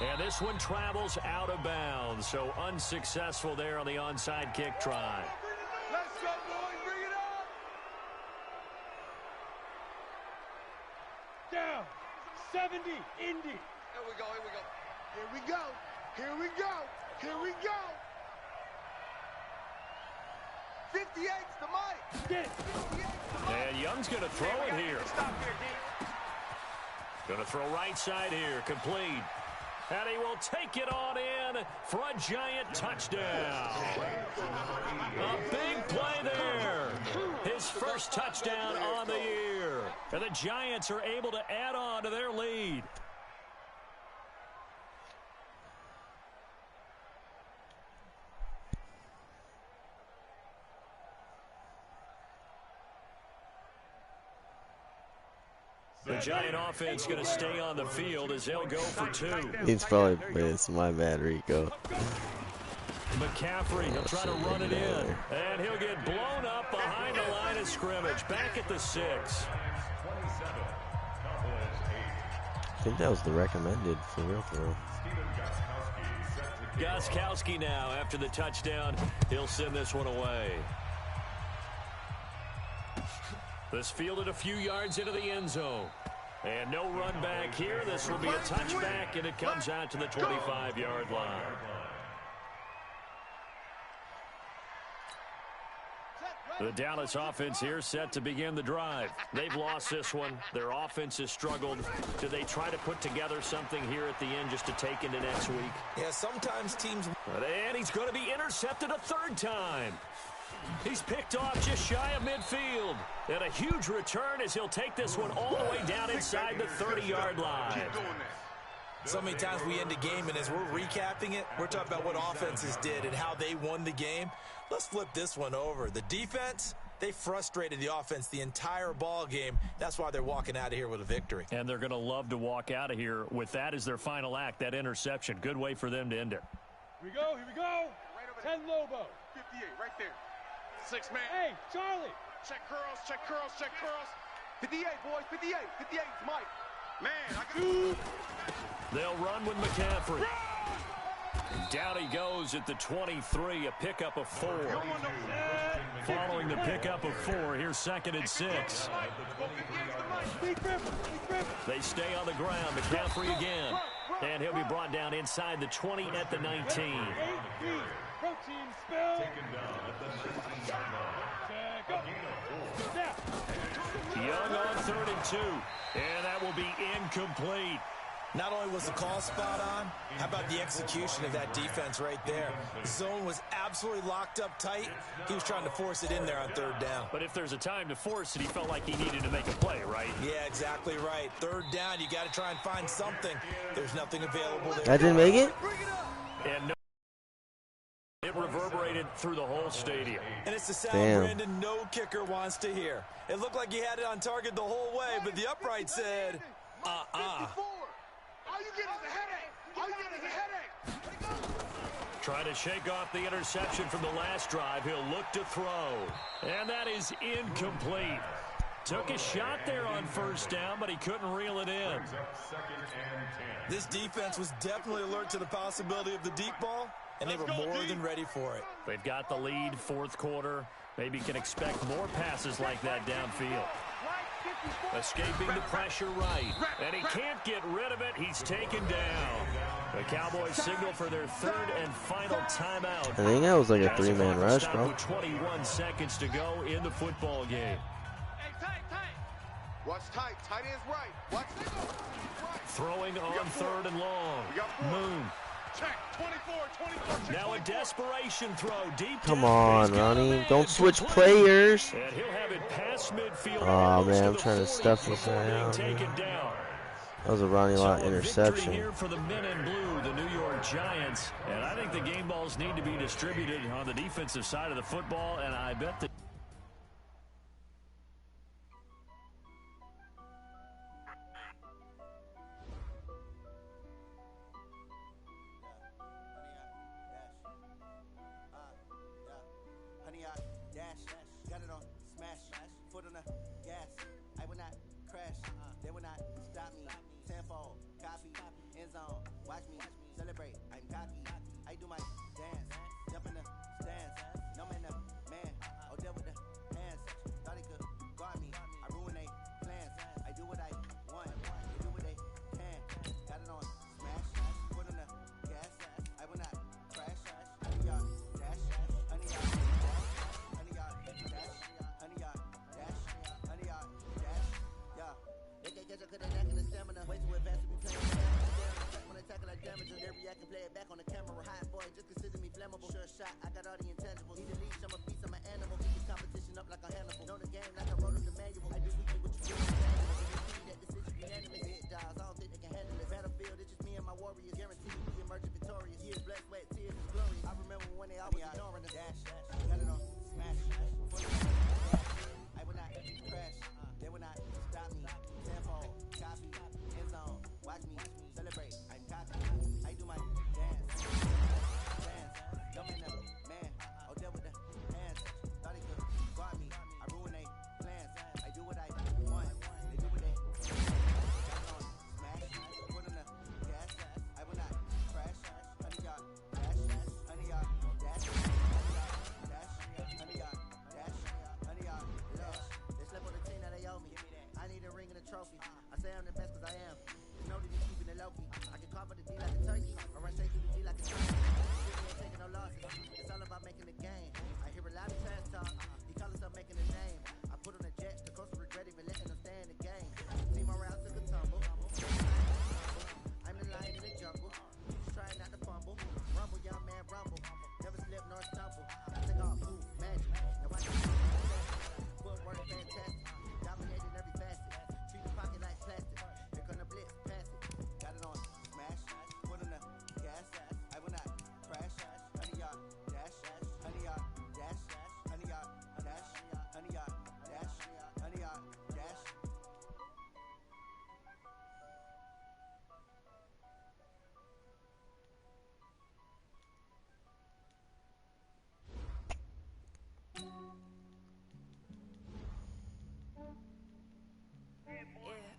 And this one travels out of bounds, so unsuccessful there on the onside kick try. Let's go, boys. Bring it up. Down. 70, Indy. Here we go. Here we go. Here we go. Here we go. Here we go. 58's the mic. Get it. And Young's going to throw it here. Going to throw right side here, complete. And he will take it on in for a giant touchdown. A big play there. His first touchdown on the year. And the Giants are able to add on to their lead. The Giant offense going to stay on the field as they'll go for 2. He's probably pissed. My bad, Rico. McCaffrey, he'll try to run it in. And he'll get blown up behind the line of scrimmage. Back at the 6. I think that was the recommended for real, for real. Gostkowski now after the touchdown. He'll send this one away. This fielded a few yards into the end zone. And no run back here. This will be a touchback, and it comes out to the 25-yard line. The Dallas offense here set to begin the drive. They've lost this one. Their offense has struggled. Do they try to put together something here at the end just to take into next week? Yeah, sometimes teams... And he's going to be intercepted a third time. He's picked off just shy of midfield. And a huge return as he'll take this one all the way down inside the 30-yard line. So many times we end the game, and as we're recapping it, we're talking about what offenses did and how they won the game. Let's flip this one over. The defense, they frustrated the offense the entire ball game. That's why they're walking out of here with a victory. And they're going to love to walk out of here with that as their final act, that interception. Good way for them to end it. Here we go. Here we go. 10 Lobo. 58, right there. 6 man. Hey, Charlie. Check curls, check curls, check curls. 58, boys, 58. 58's Mike. Man, I got... They'll run with McCaffrey. Down he goes at the 23, a pickup of 4. Following the pickup of 4, here's 2nd and 6. They stay on the ground. McCaffrey again. And he'll be brought down inside the 20 at the 19. Protein spill. Taken down at the 19-yard line. Go. Young on 3rd and 2. And that will be incomplete. Not only was the call spot on, how about the execution of that defense right there? The zone was absolutely locked up tight. He was trying to force it in there on 3rd down. But if there's a time to force it, he felt like he needed to make a play, right? Yeah, exactly right. 3rd down, you got to try and find something. There's nothing available there. That didn't make it? And no, it reverberated through the whole stadium. And it's the sound Damn. Brandon no kicker wants to hear. It looked like he had it on target the whole way, but the upright said, All you get is a headache. All you get is a headache. Trying to shake off the interception from the last drive. He'll look to throw. And that is incomplete. Took a shot there on 1st down, but he couldn't reel it in. This defense was definitely alert to the possibility of the deep ball, and they were more than ready for it. They've got the lead, 4th quarter. Maybe can expect more passes like that downfield. Escaping the pressure right. And he can't get rid of it. He's taken down. The Cowboys signal for their 3rd and final timeout. I think that was like a 3-man rush, bro. With 21 seconds to go in the football game. Hey, tight. Watch tight. Tight ends right. Watch right. Throwing on 3rd and long. Moon. Check. 24. Now a desperation throw deep. Come on, Ronnie. Don't switch players. And he'll have it past midfield. Oh, man, I'm trying to stuff this out. Taken down. That was a Ronnie Lott Victory interception. here for the men in blue, the New York Giants. And I think the game balls need to be distributed on the defensive side of the football, and I bet that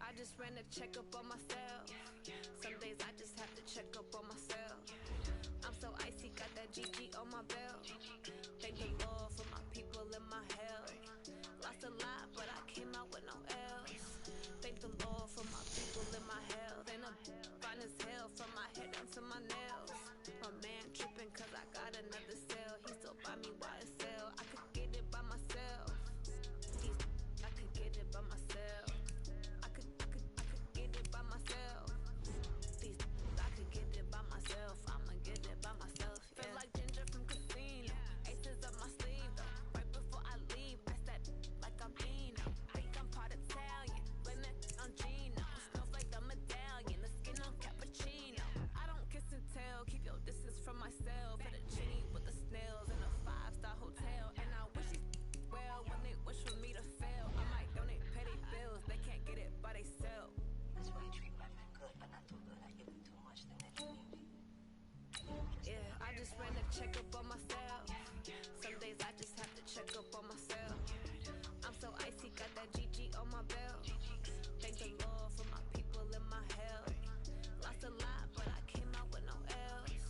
I just ran a checkup on myself. Some days I just have to check up on myself. I'm so icy, got that GG on my belt. Thank the Lord for my people and my health. Lost a lot, but I came out with no L's. Thank the Lord for my people and my health. And I'm fine as hell from check up on myself. Some days I just have to check up on myself. I'm so icy, got that GG on my belt. Thank the Lord for my people in my health. Lost a lot, but I came out with no L's.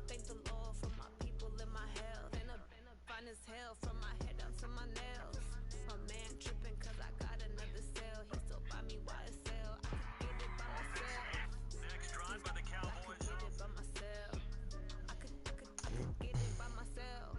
Thank the Lord for my people in my health. And I'm fine as hell from my head down to my nails. My man tripping cause I got another sale. He still buy me YSL. I could get it by myself. Next drive by the Cowboys. I could get it by myself. I could get it by myself.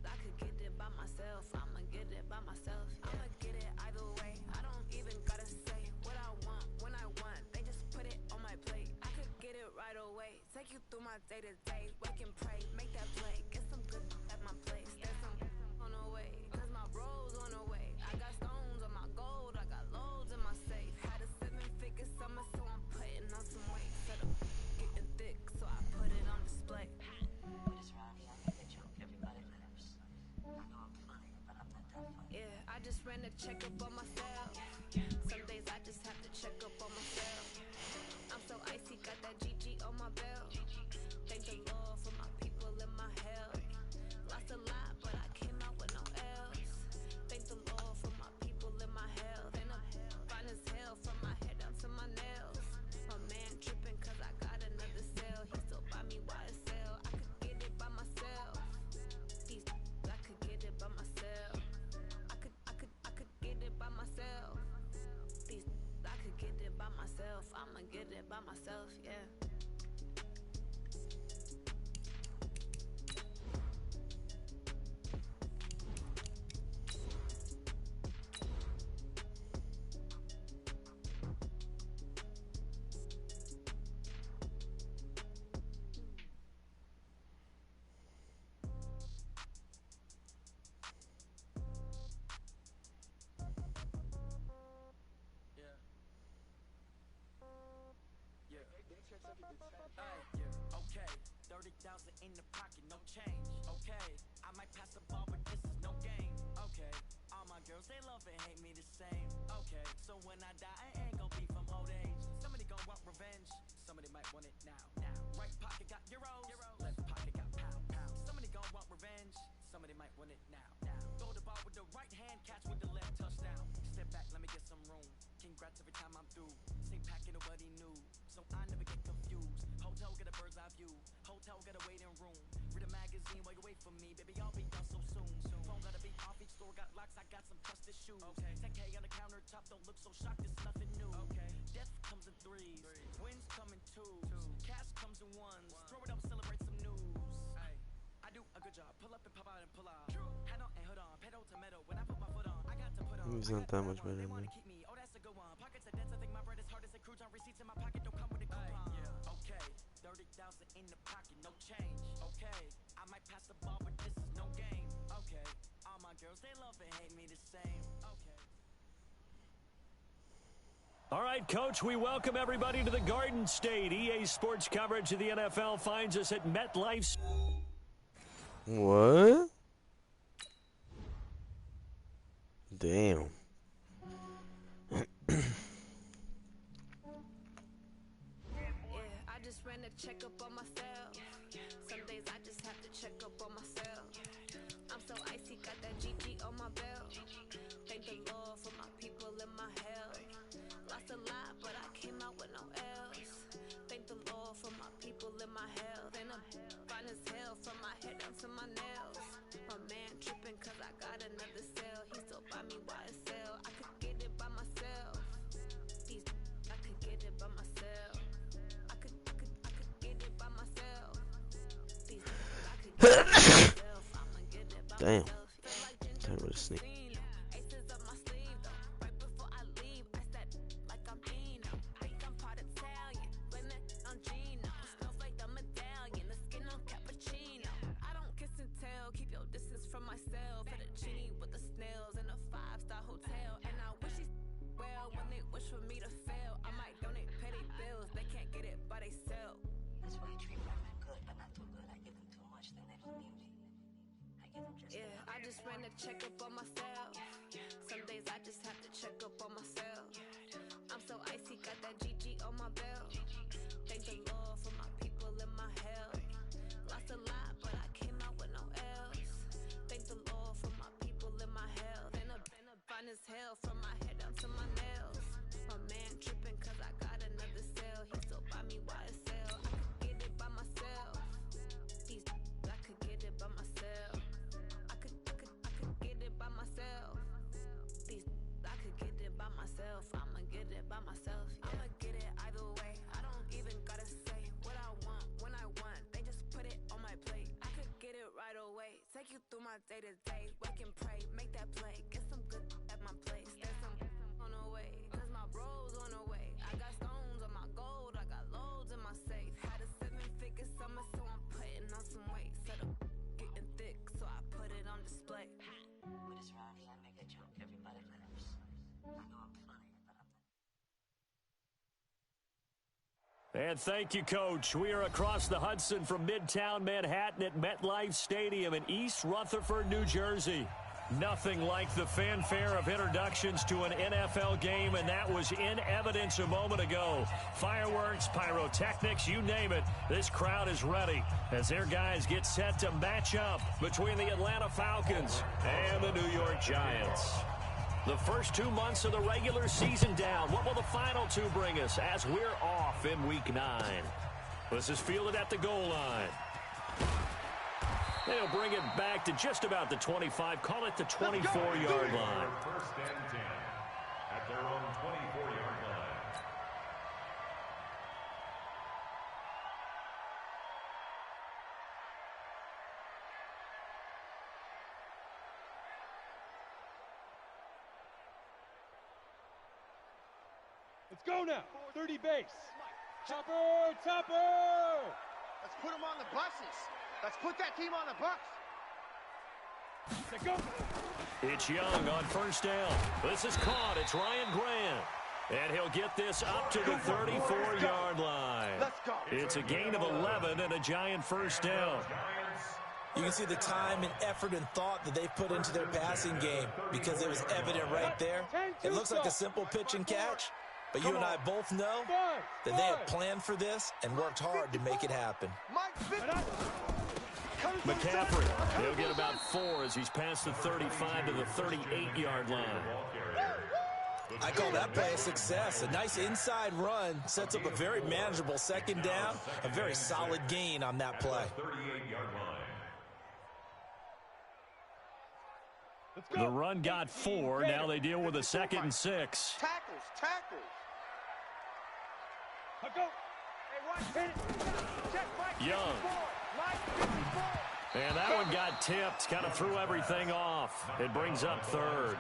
I could get it by myself. I'ma get it by myself. I'ma get it either way. I don't even gotta say what I want when I want. They just put it on my plate. I could get it right away. Take you through my day to day. Wake and pray, make that play. Get some good at my place. There's some on the way, cause my bro's on the way. I got stones on my gold. I got loads in my safe. Had a 7-figure summer, so I'm putting on some weight. Set up getting thick, so I put it on display. What is wrong? The joke everybody lives. I know I'm funny, but I'm not that funny. Yeah, I just ran a check up on myself. Some days I just have to check up on myself. I'm so icy, got that GG on my belt. Thank the Lord for my people in my health. Lost a lot, but I came out with no L's. Thank the Lord for my people in my health. And I'm fine as hell from my head down to my nails. My man tripping cause I got another sale. He still buy me YSL. I could get it by myself. I could get it by myself. I could get it by myself. I could get it by myself. I'ma get it by myself, yeah. Okay, 30,000 in the pocket, no change. Okay, I might pass the ball, but this is no game. Okay, all my girls, they love and hate me the same. Okay, so when I die, I ain't gon' be from old age. Somebody gon' want revenge, somebody might want it now. Right pocket got euros, left pocket got pound. Somebody gon' want revenge, somebody might want it now. Throw the ball with the right hand, catch with the left, touchdown. Step back, let me get some room. Congrats every time I'm through. Same packet, nobody knew, so I never get confused. Hotel get a bird's eye view. Hotel got a waiting room. Read a magazine while you wait for me, baby. I'll be done so soon. Phone gotta be off. Each store got locks. I got some trusted shoes. Okay. 10K on the countertop. Don't look so shocked. It's nothing new. Okay. Death comes in threes. Wins come in twos. Cash comes in ones. Throw it up, celebrate some news. Ay. I do a good job. Pull up and pop out and pull out. Head on and hood on. Pedal to metal. When I put my foot on, I got to put on. He's not that much better They than wanna me. keep me. Oh, that's a good one. Pockets are dense. I think my bread is hard as a crouton. Receipts in my pocket don't come with a coupon. Okay, 30,000 in the pocket, no change. Okay, I might pass the ball, but this is no game. Okay, all my girls, they love and hate me the same. Okay. All right, Coach, we welcome everybody to the Garden State. EA Sports coverage of the NFL finds us at MetLife. What? Damn. Yeah, I just ran a check up on myself. Some days I just have to check up on myself. I'm so icy, got that GG on my belt. Thank the Lord for my people in my health. Lost a lot, but I came out with no L's. Thank the Lord for my people in my health. And I'm fine as hell from my head down to my nails. My man tripping cause I got another sale. He still buy me YSL. I could get it by myself. I could get it by myself. I could get it by myself. I could get it by myself. I'ma get it by Damn. myself. Feel like ginger Time to sneak. Aces up my sleeve though. Right before I leave, I said like I'm Dino. Think I'm part Italian. Blame that on Gino. Smells like the medallion. The skin on cappuccino. I don't kiss and tell. Keep your distance from myself. Fettuccine with the snails in a 5-star hotel. And I wish he's well when they wish for me to fail. I might donate petty bills. They can't get it by themselves. That's why I treat women good, but not too good. I give them too much, then they don't need me. I give them just Yeah, enough. I just ran a check up on myself. Some days I just have to check up on myself. I'm so icy, got that GG on my belt. Thank the Lord for my people in my health. Lost a lot, you through my day-to-day. Wake and pray, make that play. Get some good at my place. There's some on the way, cause my bro's on the way. I got stones on my gold, I got loads in my safe. Had a 7-figure summer, so I'm putting on some weight. Set up getting thick, so I put it on display. But it's around here, I make a joke, everybody laughs. I know I'm funny, but I'm not. And thank you, Coach. We are across the Hudson from Midtown Manhattan at MetLife Stadium in East Rutherford, New Jersey. Nothing like the fanfare of introductions to an NFL game, and that was in evidence a moment ago. Fireworks, pyrotechnics, you name it. This crowd is ready as their guys get set to match up between the Atlanta Falcons and the New York Giants. The first 2 months of the regular season down. What will the final two bring us as we're off in Week 9? This is fielded at the goal line. They'll bring it back to just about the 25, call it the 24-yard line. First and 10 at their own 24-yard line. Let's go now. 30 base. Topper, Topper! Let's put them on the buses. Let's put that team on the bus. Let's go. It's Young on first down. This is caught. It's Ryan Grant. And he'll get this up to the 34-yard line. Let's go. It's a gain of 11 and a Giant first down. You can see the time and effort and thought that they've put into their passing game because it was evident right there. It looks like a simple pitch and catch, but you and I both know that they have planned for this and worked hard to make it happen. McCaffrey, he'll get about 4 as he's past the 35 to the 38-yard line. I call that play a success. A nice inside run sets up a very manageable second down, a very solid gain on that play. 38-yard line. The run got 4. Now they deal with a 2nd and 6. Tackles. Young. And that one got tipped, kind of threw everything off. It brings up 3rd.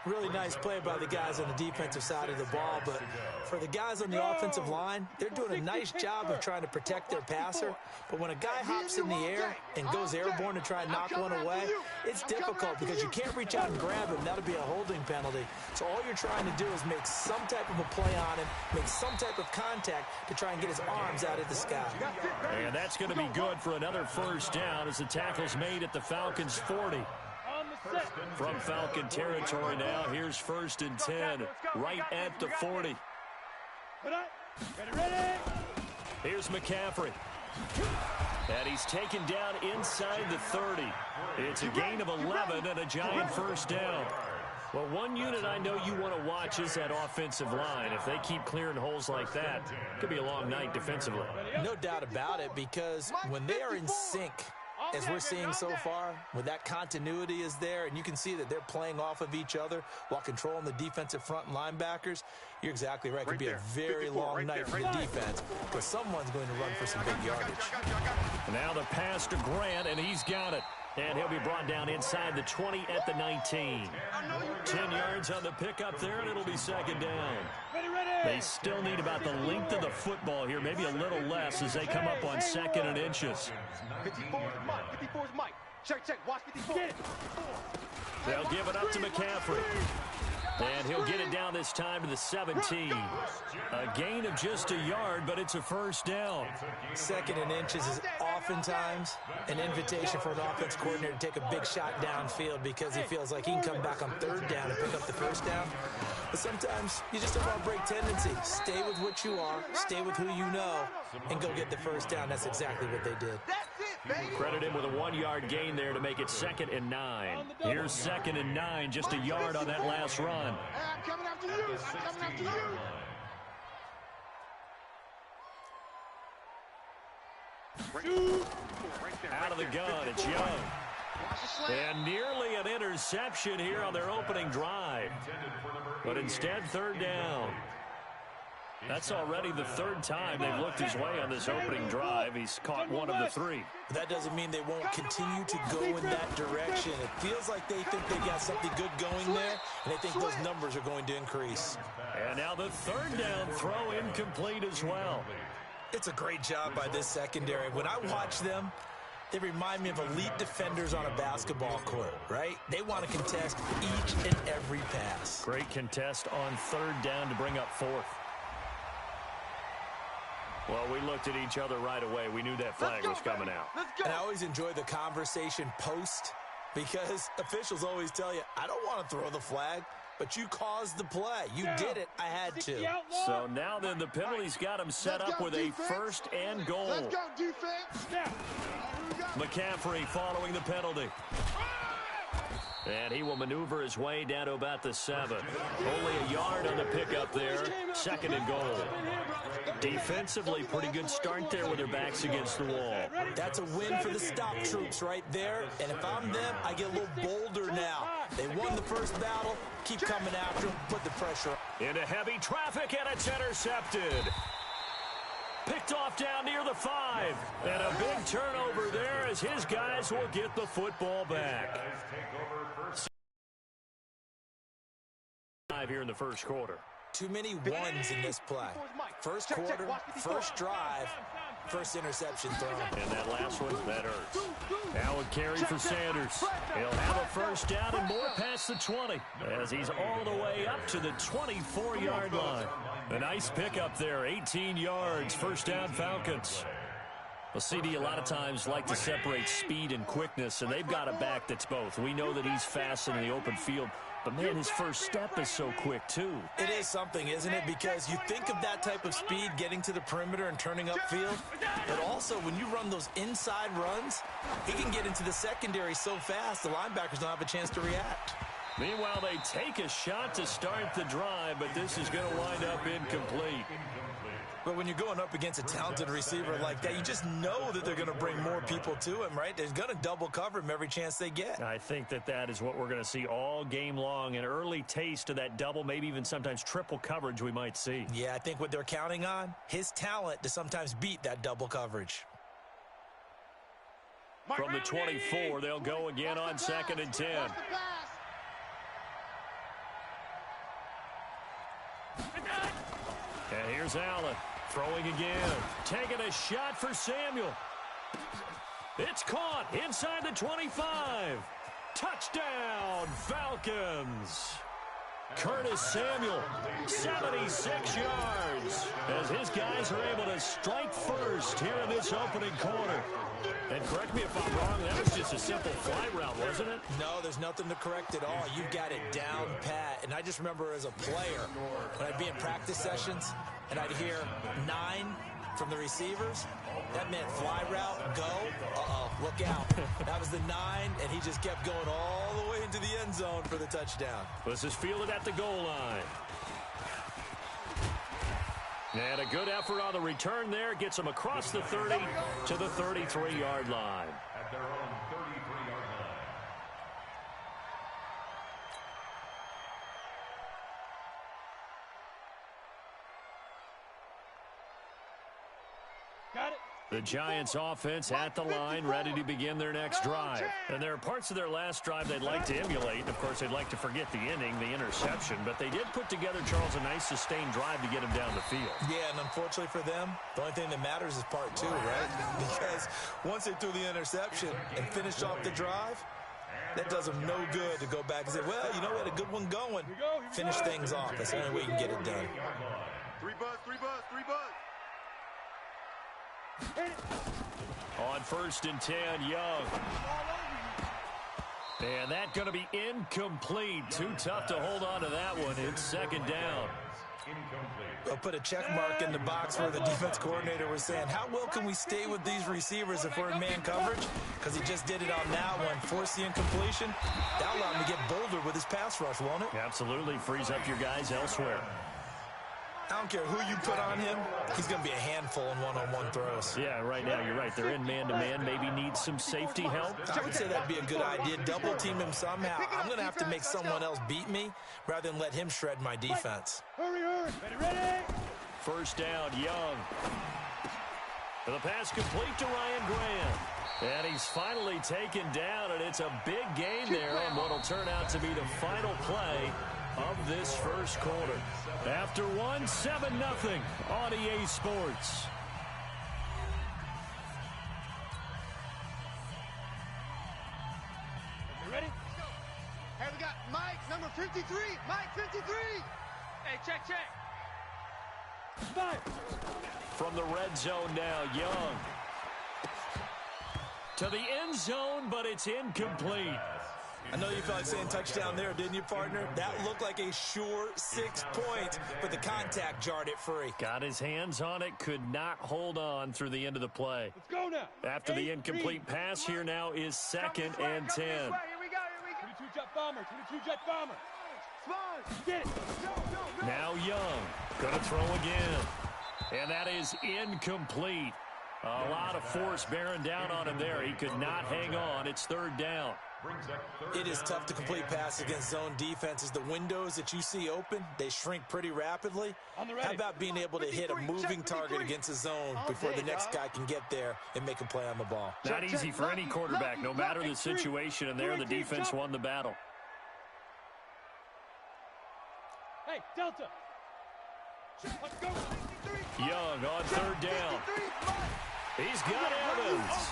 Really nice play by the guys on the defensive side of the ball, but for the guys on the offensive line, they're doing a nice job of trying to protect their passer. But when a guy hops in the air and goes airborne to try and knock one away, it's difficult because you can't reach out and grab him. That'll be a holding penalty. So all you're trying to do is make some type of a play on him, make some type of contact to try and get his arms out of the sky. And that's going to be good for another first down as the tackle's made at the Falcons' 40. From Falcon territory now, here's 1st and 10, right at the 40. Here's McCaffrey. And he's taken down inside the 30. It's a gain of 11 and a Giant first down. Well, one unit I know you want to watch is that offensive line. If they keep clearing holes like that, it could be a long night defensively. No doubt about it, because when they are in sync, as we're seeing so far, when that continuity is there and you can see that they're playing off of each other while controlling the defensive front linebackers, you're exactly right. It could be a very long night for the defense, but someone's going to run for some big yardage. Now the pass to Grant, and he's got it. And he'll be brought down inside the 20 at the 19. 10 yards on the pickup there, and it'll be 2nd down. They still need about the length of the football here, maybe a little less as they come up on 2nd and inches. 54 is Mike. 54 is Mike. Check. Watch 54. They'll give it up to McCaffrey. And he'll get it down this time to the 17. A gain of just a yard, but it's a first down. 2nd and inches is oftentimes an invitation for an offense coordinator to take a big shot downfield because he feels like he can come back on 3rd down and pick up the first down. But sometimes you just don't want to break tendency. Stay with what you are, stay with who you know, and go get the first down. That's exactly what they did. Credit him with a 1-yard gain there to make it 2nd and 9. Here's 2nd and 9, just a yard on that last run. I'm coming after you. Out of the gun, it's Young. And nearly an interception here on their opening drive. But instead, 3rd down. That's already the third time they've looked his way on this opening drive. He's caught one of the three. That doesn't mean they won't continue to go in that direction. It feels like they think they got something good going there, and they think those numbers are going to increase. And now the third down throw incomplete as well. It's a great job by this secondary. When I watch them, they remind me of elite defenders on a basketball court, right? They want to contest each and every pass. Great contest on third down to bring up fourth. Well, we looked at each other right away. We knew that flag was coming out. And I always enjoy the conversation post because officials always tell you, I don't want to throw the flag, but you caused the play. You did it. I had to. So now then the penalty's got him set up with a first and goal. Let's go, defense. McCaffrey following the penalty. And he will maneuver his way down to about the 7. Only a yard on the pickup there. Second and goal. Defensively, pretty good start there with their backs against the wall. That's a win for the stop troops right there. And if I'm them, I get a little bolder now. They won the first battle. Keep coming after them. Put the pressure on. Into heavy traffic, and it's intercepted. Picked off down near the 5. And a big turnover there as his guys will get the football back. Here in the first quarter. Too many ones in this play. First quarter, first drive, first interception thrown. And that last one, that hurts. Now a carry for Sanders. He'll have a first down and more past the 20 as he's all the way up to the 24-yard line. A nice pickup there, 18 yards, first down Falcons. Well, CD a lot of times like to separate speed and quickness, and they've got a back that's both. We know that he's fast in the open field, but, man, his first step is so quick, too. It is something, isn't it? Because you think of that type of speed getting to the perimeter and turning upfield, but also when you run those inside runs, he can get into the secondary so fast the linebackers don't have a chance to react. Meanwhile, they take a shot to start the drive, but this is going to wind up incomplete. But when you're going up against a talented receiver like that, you just know that they're going to bring more people to him, right? They're going to double cover him every chance they get. I think that is what we're going to see all game long, an early taste of that double, maybe even sometimes triple coverage we might see. Yeah, I think what they're counting on, his talent to sometimes beat that double coverage. From the 24, they'll go again on 2nd and 10. And here's Allen throwing again. Taking a shot for Samuel. It's caught inside the 25. Touchdown, Falcons. Curtis Samuel, 76 yards, as his guys are able to strike first here in this opening quarter. And correct me if I'm wrong, that was just a simple fly route, wasn't it? No, there's nothing to correct at all. You got it down pat. And I just remember as a player, when I'd be in practice sessions, and I'd hear 9 from the receivers, that meant fly route, go, look out. That was the 9, and he just kept going all the way into the end zone for the touchdown. This is fielded at the goal line. And a good effort on the return there. Gets him across the 30 to the 33-yard line. At their own 33-yard line. Got it. The Giants offense at the line, ready to begin their next drive. And there are parts of their last drive they'd like to emulate. Of course, they'd like to forget the inning, the interception. But they did put together, Charles, a nice sustained drive to get him down the field. Yeah, and unfortunately for them, the only thing that matters is part 2, right? Because once they threw the interception and finished off the drive, that does them no good to go back and say, well, you know, we had a good one going. Finish things off. That's the only way you can get it done. 3 buzz, 3 buzz, 3 buzz. On 1st and 10, Young. And that's going to be incomplete. Too tough to hold on to that one. It's 2nd down. They'll put a check mark in the box where the defense coordinator was saying, how well can we stay with these receivers if we're in man coverage? Because he just did it on that one. Force the incompletion. That'll allow him to get bolder with his pass rush, won't it? Absolutely. Frees up your guys elsewhere. I don't care who you put on him, he's going to be a handful in one-on-one throws. Yeah, right now you're right. They're in man-to-man. Maybe need some safety help. I would say that'd be a good idea. Double team him somehow. I'm going to have to make someone else beat me rather than let him shred my defense. Hurry, hurry. Ready, ready. First down, Young. The pass complete to Ryan Graham. And he's finally taken down, and it's a big gain there on what will turn out to be the final play of this first quarter. After one, 7-0 on EA Sports. You ready? Hey, we got Mike, number 53. Mike, 53. Hey, check. Five. From the red zone now, Young. To the end zone, but it's incomplete. I know you felt like saying touchdown there, didn't you, partner? That looked like a sure 6 points, but the contact jarred it free. Got his hands on it, could not hold on through the end of the play. Let's go now. After the incomplete pass, here now is 2nd and 10. Here we go. 22 jet bomber. 22 jet bomber. Get it. Now Young, gonna throw again. And that is incomplete. A lot of force bearing down on him there. He could not hang on. It's 3rd down. It is tough to complete passes against zone defenses. The windows that you see open, they shrink pretty rapidly. How about being able to hit a moving target against a zone before the next guy can get there and make a play on the ball? Not easy for any quarterback, no matter the situation, and there the defense won the battle. Hey, Delta. Let's go. Young on 3rd down. He's got Evans.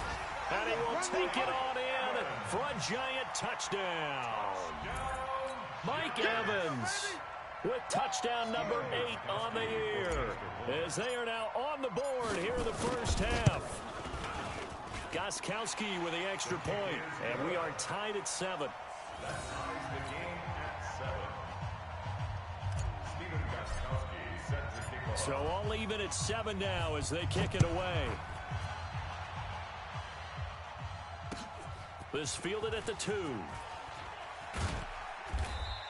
And he will take it on in for a giant touchdown. Mike Evans with touchdown number 8 on the year, as they are now on the board here in the first half. Gostkowski with the extra point, and we are tied at 7. So all even at 7 now as they kick it away. This fielded at the 2.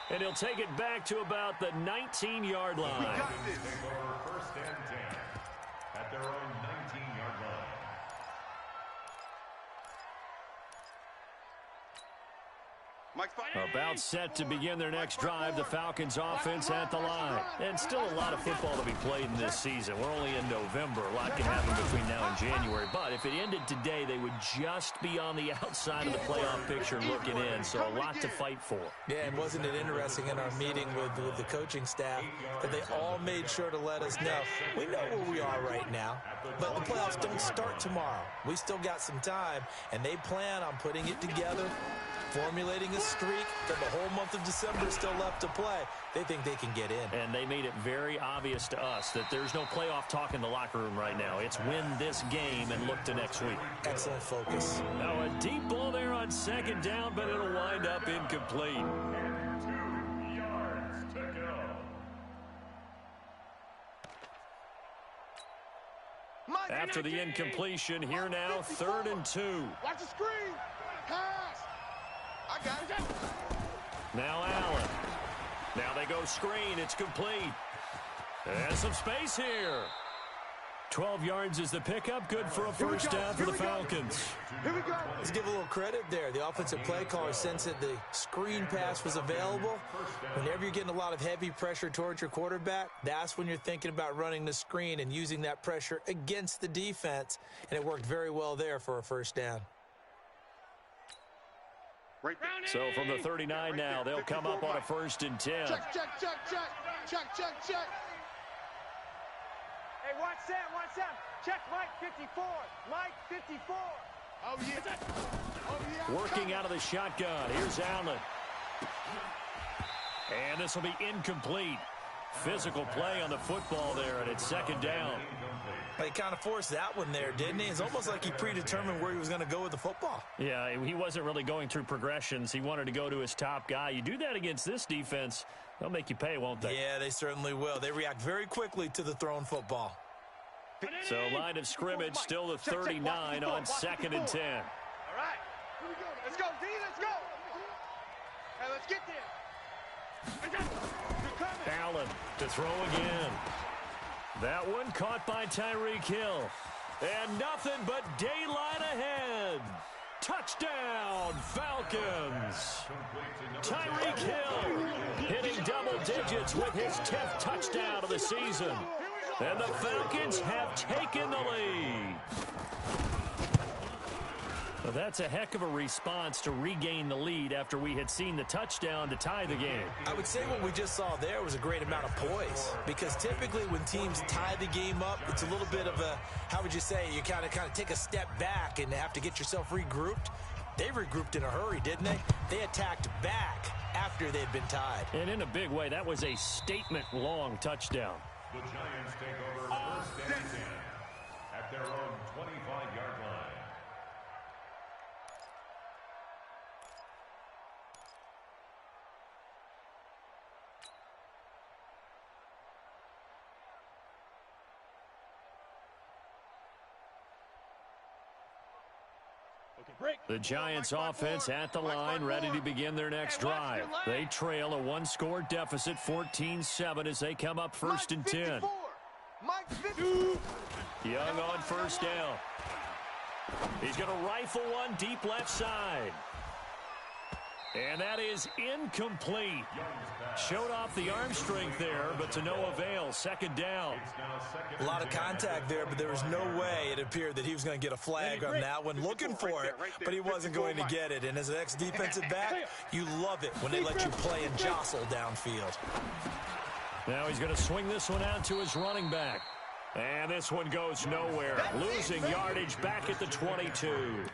And he'll take it back to about the 19-yard line. We got this. First and 10 at their own 19-yard line. About set to begin their next drive, the Falcons offense at the line. And still a lot of football to be played in this season. We're only in November. A lot can happen between now and January. But if it ended today, they would just be on the outside of the playoff picture looking in. So a lot to fight for. Yeah, and wasn't it interesting in our meeting with the coaching staff that they all made sure to let us know, we know where we are right now, but the playoffs don't start tomorrow. We still got some time, and they plan on putting it together, formulating a streak, that the whole month of December is still left to play. They think they can get in. And they made it very obvious to us that there's no playoff talk in the locker room right now. It's win this game and look to next week. Excellent focus. Now a deep ball there on 2nd down, but it'll wind up incomplete. 2 yards to go. After the incompletion, here now, 3rd and 2. Watch the screen. Pass. I got it. Now Allen. Now they go screen. It's complete. And some space here. 12 yards is the pickup. Good for a first down for the Falcons. Here we go. Let's give a little credit there. The offensive play caller sensed that the screen pass was available. Whenever you're getting a lot of heavy pressure towards your quarterback, that's when you're thinking about running the screen and using that pressure against the defense. And it worked very well there for a first down. Right there. So from the 39 now, they'll come up on a 1st and 10. Check. Check. Hey, watch Sam. Check Mike 54. Mike 54. Oh, yeah. Working out of the shotgun. Here's Allen. And this will be incomplete. Physical play on the football there, and it's 2nd down. He kind of forced that one there, didn't he? It's almost like he predetermined where he was going to go with the football. Yeah, he wasn't really going through progressions. He wanted to go to his top guy. You do that against this defense, they'll make you pay, won't they? Yeah, they certainly will. They react very quickly to the thrown football. So line of scrimmage, still the 39 on 2nd and 10. All right. Let's go, D. Let's go. Hey, let's get there. Allen to throw again. That one caught by Tyreek Hill. And nothing but daylight ahead. Touchdown, Falcons. Tyreek Hill hitting double digits with his 10th touchdown of the season. And the Falcons have taken the lead. Well, that's a heck of a response to regain the lead after we had seen the touchdown to tie the game. I would say what we just saw there was a great amount of poise, because typically when teams tie the game up, it's a little bit of a, how would you say, you kind of take a step back and have to get yourself regrouped. They regrouped in a hurry, didn't they? They attacked back after they had been tied. And in a big way, that was a statement-long touchdown. The Giants take over first and 10 at their own 25-yard line. The Giants offense at the line, ready to begin their next drive. They trail a one-score deficit, 14-7, as they come up first and 10. Young on first down. He's going to rifle one deep left side. And that is incomplete. Showed off the arm strength there, but to no avail. Second down. A lot of contact there, but there was no way it appeared that he was going to get a flag on that one. Looking for it, but he wasn't going to get it. And as an ex-defensive back, you love it when they let you play and jostle downfield. Now he's going to swing this one out to his running back. And this one goes nowhere. Losing yardage back at the 22.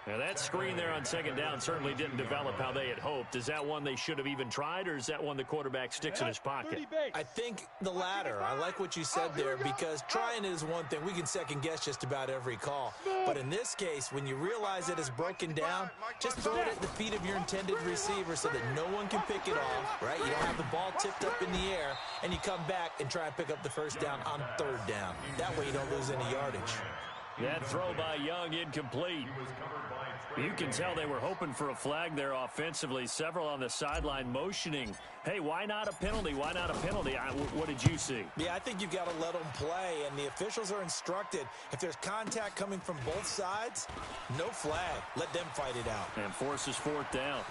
Now, that screen there on second down certainly didn't develop how they had hoped. Is that one they should have even tried, or is that one the quarterback sticks in his pocket? I think the latter. I like what you said there, because trying is one thing. We can second-guess just about every call. But in this case, when you realize it is broken down, just throw it at the feet of your intended receiver so that no one can pick it off, right? You don't have the ball tipped up in the air, and you come back and try and pick up the first down on third down. That way you don't lose any yardage. That throw by Young incomplete. You can tell they were hoping for a flag there offensively. Several on the sideline motioning, hey, why not a penalty? Why not a penalty? What did you see? Yeah, I think you've got to let them play, and the officials are instructed, if there's contact coming from both sides, no flag. Let them fight it out. And forces fourth down.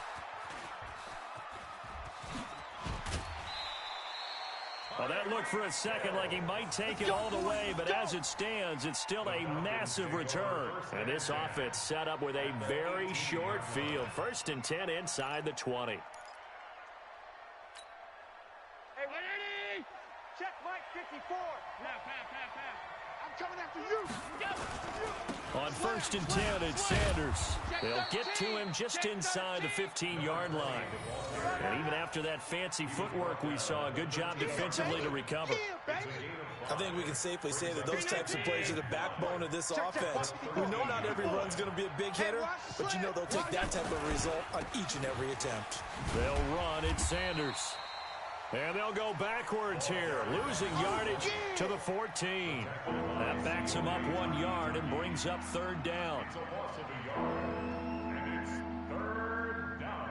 Well, that looked for a second like he might take it all the way, but as it stands, it's still a massive return. And this offense set up with a very short field. First and 10 inside the 20. Hey, ready? Check Mike 54. Pass. I'm coming after you. On first and 10, it's Sanders. They'll get to him just inside the 15-yard line. And even after that fancy footwork we saw, a good job defensively to recover. I think we can safely say that those types of plays are the backbone of this offense. We know not every run's going to be a big hitter, but you know they'll take that type of result on each and every attempt. They'll run. It's Sanders. And they'll go backwards here, losing yardage to the 14. That backs him up 1 yard and brings up third down. It's a loss of a yard, and it's third down.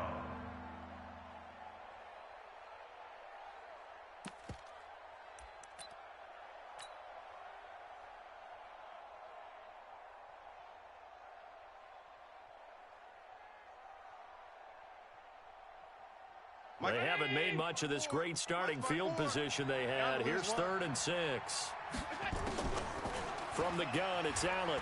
They haven't made much of this great starting field position they had. Here's 3rd and 6. From the gun, it's Allen.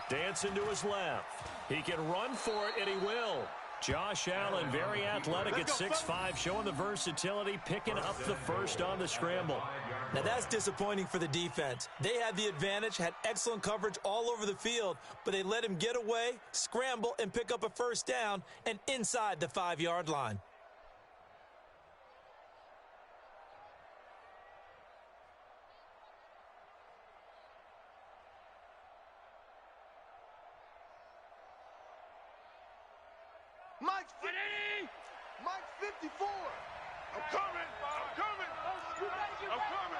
Dancing to his left. He can run for it, and he will. Josh Allen, very athletic at 6'5", showing the versatility, picking up the first on the scramble. Now that's disappointing for the defense. They had the advantage, had excellent coverage all over the field, but they let him get away, scramble, and pick up a first down, and inside the 5-yard line. Mike 54. I'm coming.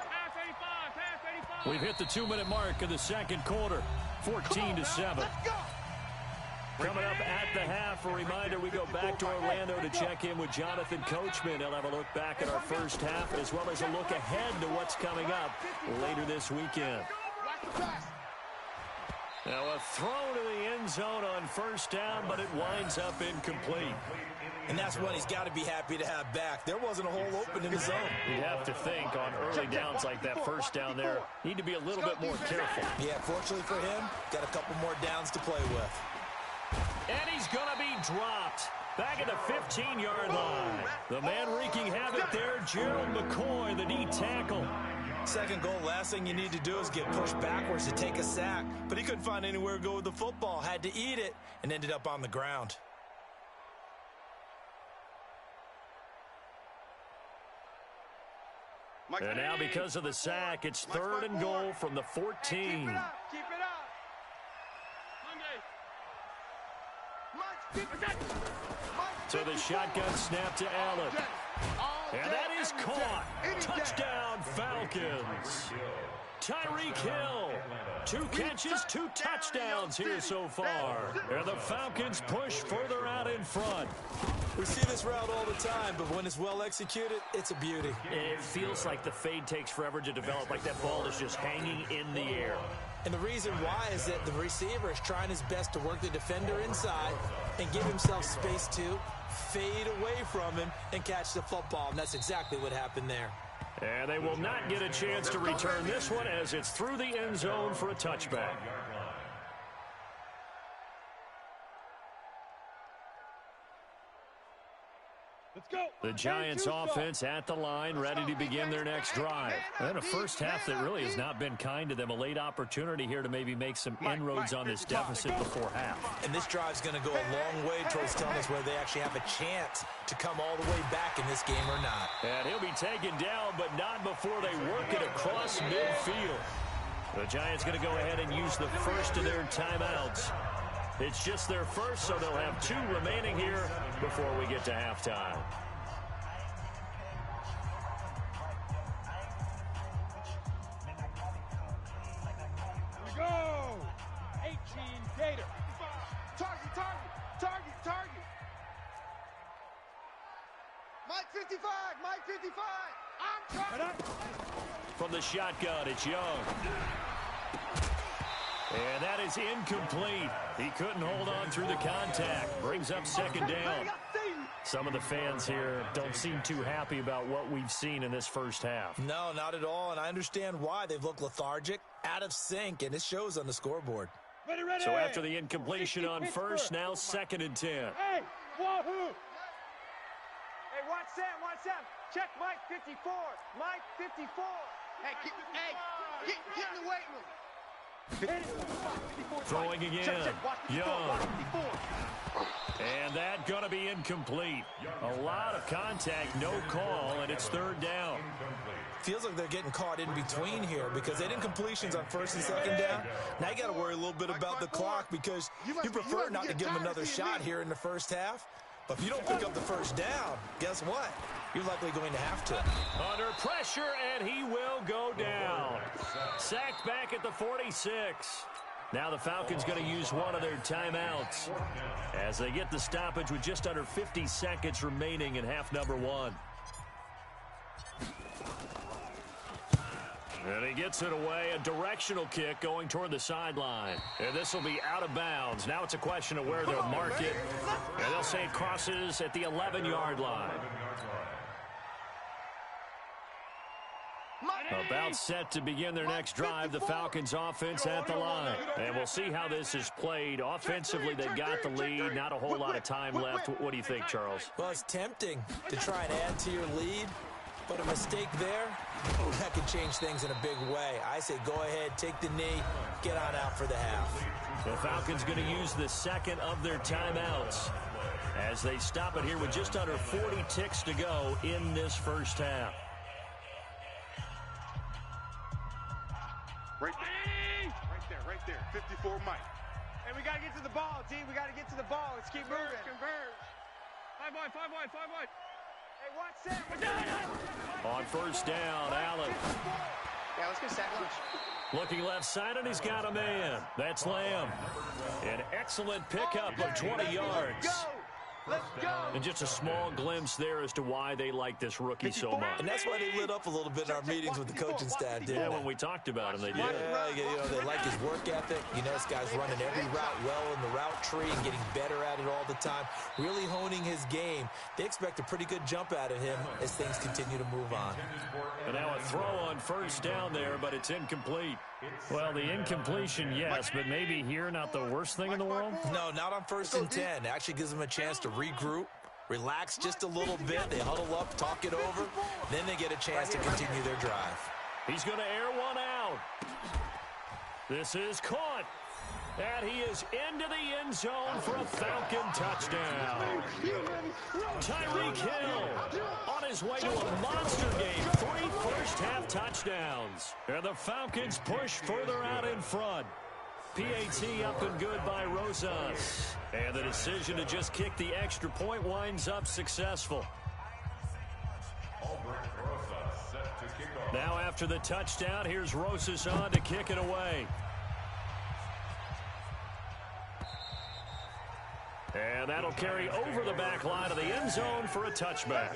Pass 85. Pass 85. We've hit the 2-minute mark of the second quarter. 14-7. Let's go. Coming up at the half, a reminder, we go back to Orlando to check in with Jonathan Coachman. He'll have a look back at our first half as well as a look ahead to what's coming up later this weekend. Watch the pass. Now a throw to the end zone on first down, but it winds up incomplete. And that's what he's got to be happy to have back. There wasn't a hole open in the zone. You'd have to think on early downs like that first down there, need to be a little bit more careful. Yeah, fortunately for him, got a couple more downs to play with. And he's going to be dropped. Back at the 15-yard line. The man wreaking havoc there, Gerald McCoy, the D tackle. Second goal, last thing you need to do is get pushed backwards to take a sack. But he couldn't find anywhere to go with the football, had to eat it, and ended up on the ground. And now because of the sack, it's 3rd and goal from the 14. Keep it up. So the shotgun snap to Allen. And that is caught. Touchdown, Falcons. Tyreek Hill. 2 catches, 2 touchdowns here so far. And the Falcons push further out in front. We see this route all the time, but when it's well executed, it's a beauty. It feels like the fade takes forever to develop, like that ball is just hanging in the air. And the reason why is that the receiver is trying his best to work the defender inside and give himself space to fade away from him and catch the football. And that's exactly what happened there. And they will not get a chance to return this one as it's through the end zone for a touchback. Let's go. The Giants offense at the line, ready to begin their next drive. And a first half that really has not been kind to them. A late opportunity here to maybe make some inroads on this deficit before half. And this drive's going to go a long way towards telling us whether they actually have a chance to come all the way back in this game or not. And he'll be taken down, but not before they work it across midfield. The Giants going to go ahead and use the first of their timeouts. It's just their first, so they'll have 2 remaining here before we get to halftime. Here we go. 18 Gator. Target. Mike 55. I'm target. From the shotgun, it's Young. And that is incomplete. He couldn't hold on through the contact. Brings up 2nd down. Some of the fans here don't seem too happy about what we've seen in this first half. No, not at all, and I understand why. They've looked lethargic, out of sync, and it shows on the scoreboard. Ready. So after the incompletion on first, now 2nd and 10. Hey, wahoo! Hey, watch Sam. Check Mike 54. Mike 54. Hey, get in the weight room. Throwing again. Young. And that going to be incomplete. A lot of contact, no call, and it's 3rd down. Feels like they're getting caught in between here because they did incompletions on 1st and 2nd down. Now you got to worry a little bit about the clock because you prefer not to give them another shot here in the first half. But if you don't pick up the first down, guess what? You're likely going to have to. Under pressure, and he will go down. Sacked back at the 46. Now the Falcons going to use one of their timeouts as they get the stoppage with just under 50 seconds remaining in half number 1. And he gets it away, a directional kick going toward the sideline. And this will be out of bounds. Now it's a question of where they'll mark it. And they'll say it crosses at the 11-yard line. About set to begin their next drive, the Falcons offense at the line. And we'll see how this is played. Offensively, they've got the lead. Not a whole lot of time left. What do you think, Charles? Well, it's tempting to try and add to your lead. But a mistake there, that could change things in a big way. I say go ahead, take the knee, get on out for the half. The Falcons going to use the 2nd of their timeouts as they stop it here with just under 40 ticks to go in this first half. Right there. 54 Mike. Hey, we got to get to the ball, T. We got to get to the ball. Let's keep moving. Converge. 5 wide. Hey, watch Sam. On first down, Allen. Yeah, let's get sack lunch. Looking left side, and he's got a man. That's Lamb. An excellent pickup of 20 yards. Let's go. And just a small glimpse there as to why they like this rookie so much. And that's why they lit up a little bit in our meetings with the coaching staff, didn't Yeah, they? when we talked about him, they did. Yeah, you know, they like his work ethic. You know, this guy's running every route well in the route tree and getting better at it all the time, really honing his game. They expect a pretty good jump out of him as things continue to move on. And now a throw on first down there, but it's incomplete. Well, the incompletion, yes, but maybe here not the worst thing in the world? No, not on 1st and 10. It actually gives them a chance to regroup, relax just a little bit. They huddle up, talk it over. Then they get a chance to continue their drive. He's going to air one out. This is caught. And he is into the end zone for a Falcon touchdown. Tyreek Hill on his way to a monster game. 3 first-half touchdowns. And the Falcons push further out in front. PAT up and good by Rosas. And the decision to just kick the extra point winds up successful. Now after the touchdown, here's Rosas on to kick it away. And that'll carry over the back line of the end zone for a touchback.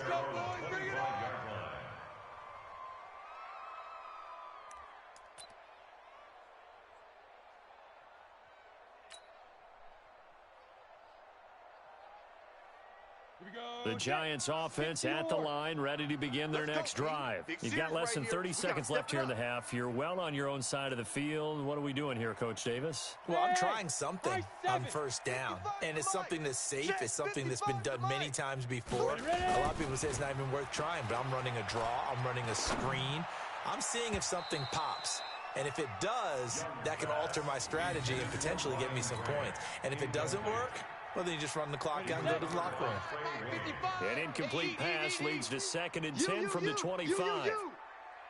The Giants offense at the line, ready to begin their next drive. You've got less than 30 seconds left here in the half. You're well on your own side of the field. What are we doing here, Coach Davis? Well, I'm trying something on first down, and it's something that's safe. It's something that's been done many times before. A lot of people say it's not even worth trying, but I'm running a draw. I'm running a screen. I'm seeing if something pops. And if it does, that can alter my strategy and potentially get me some points. And if it doesn't work, well, then you just run the clock out and go to the locker room. An incomplete pass leads to 2nd and 10 from the 25.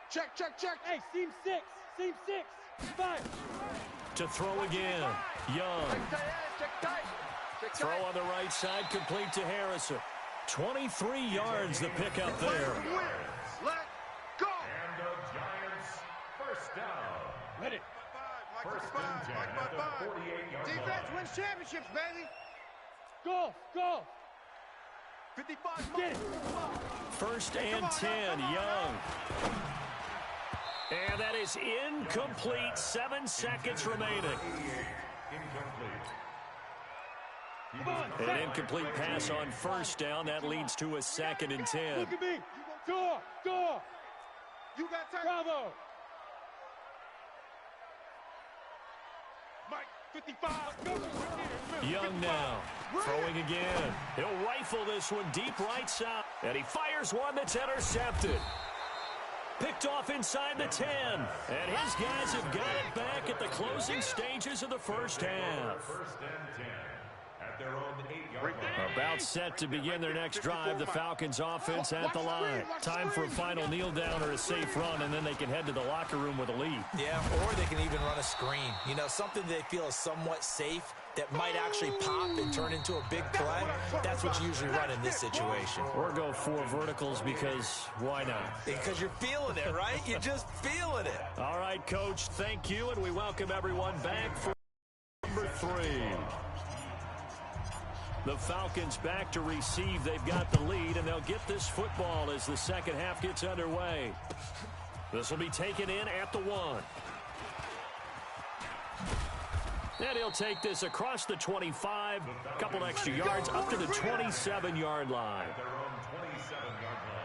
Check, check, check. Hey, seam 6. Seam 6. 5. To throw again. Young. Throw on the right side, complete to Harrison. 23 yards the pickup there. Let go. And the Giants first down. Let it. First and 10 at the 48-yard line. Defense wins championships, baby. Go. Go. 55. Get it. 1st and 10, Young. And that is incomplete. 7 seconds remaining. An incomplete pass on first down. That leads to a 2nd and 10. Look at me. Go. Go. You got time. Bravo. Mike, 55. Young now, throwing again. He'll rifle this one deep right side. And he fires one that's intercepted. Picked off inside the 10. And his guys have got it back at the closing stages of the first half. First and 10 at their own 8-yard line. About set to begin their next drive, the Falcons offense at the line. Time for a final kneel down or a safe run, and then they can head to the locker room with a lead. Yeah, or they can even run a screen. You know, something they feel is somewhat safe that might actually pop and turn into a big play. That's what you usually run in this situation. Or go 4 verticals because why not? Because you're feeling it, right? You're just feeling it. All right, Coach, thank you, and we welcome everyone back for number 3. The Falcons back to receive. They've got the lead, and they'll get this football as the second half gets underway. This will be taken in at the 1. And he'll take this across the 25, a couple extra yards up to the 27-yard line. Their own 27-yard line.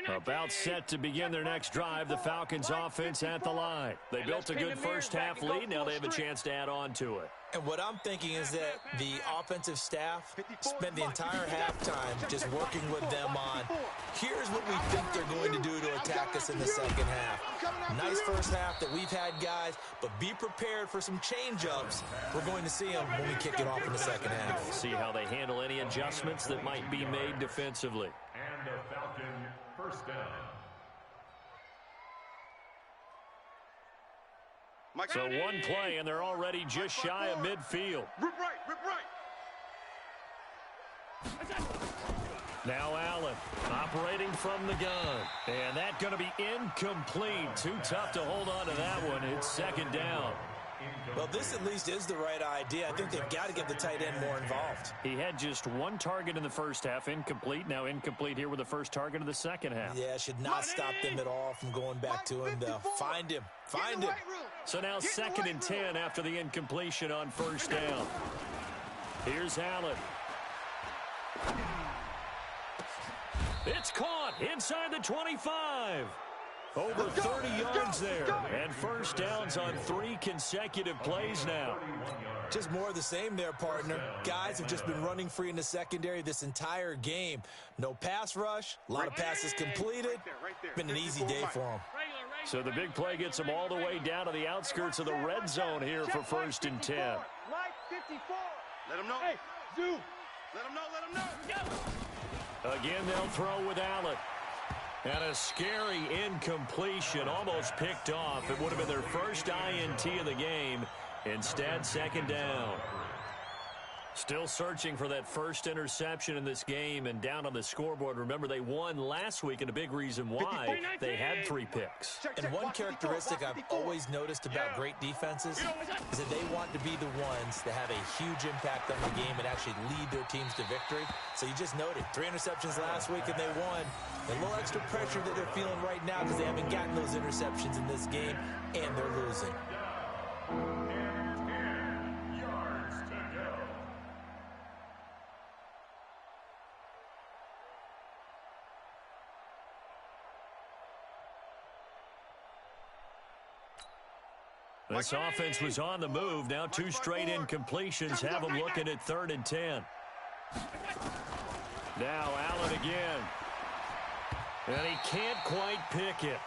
About set to begin their next drive, the Falcons offense at the line. They built a good first half lead. Now they have a chance to add on to it. And what I'm thinking is that the offensive staff spent the entire halftime just working with them on, here's what we think they're going to do to attack us in the second half. Nice first half that we've had, guys, but be prepared for some change-ups. We're going to see them when we kick it off in the second half. See how they handle any adjustments that might be made defensively. And a Falcon first down. So one play, and they're already just shy of midfield. Rip right, rip right. Now Allen operating from the gun. And that's going to be incomplete. Too tough to hold on to that one. It's second down. Well, this at least is the right idea. I think they've got to get the tight end more involved. He had just one target in the first half, incomplete. Now incomplete here with the first target of the second half. Yeah, should not stop them at all from going back to him, though. Find him. Find him. So now second and 10 after the incompletion on first down. Here's Allen. It's caught inside the 25. Over 30 yards there. And first downs on 3 consecutive plays now. Just more of the same there, partner. Guys have just been running free in the secondary this entire game. No pass rush. A lot of passes completed. Been an easy day for them. So the big play gets them all the way down to the outskirts of the red zone here for first and 10. Mike 54. Let him know. Hey, Zoo. Let him know, let him know. Again, they'll throw with Allen. And a scary incompletion, almost picked off. It would have been their first INT of the game. Instead, second down. Still searching for that first interception in this game and down on the scoreboard. Remember, they won last week, and a big reason why they had 3 picks. And one characteristic I've always noticed about great defenses is that they want to be the ones that have a huge impact on the game and actually lead their teams to victory. So you just noted 3 interceptions last week and they won. A little extra pressure that they're feeling right now because they haven't gotten those interceptions in this game and they're losing. This offense was on the move. Now 2 straight incompletions have them looking at 3rd and 10. Now Allen again. And he can't quite pick it.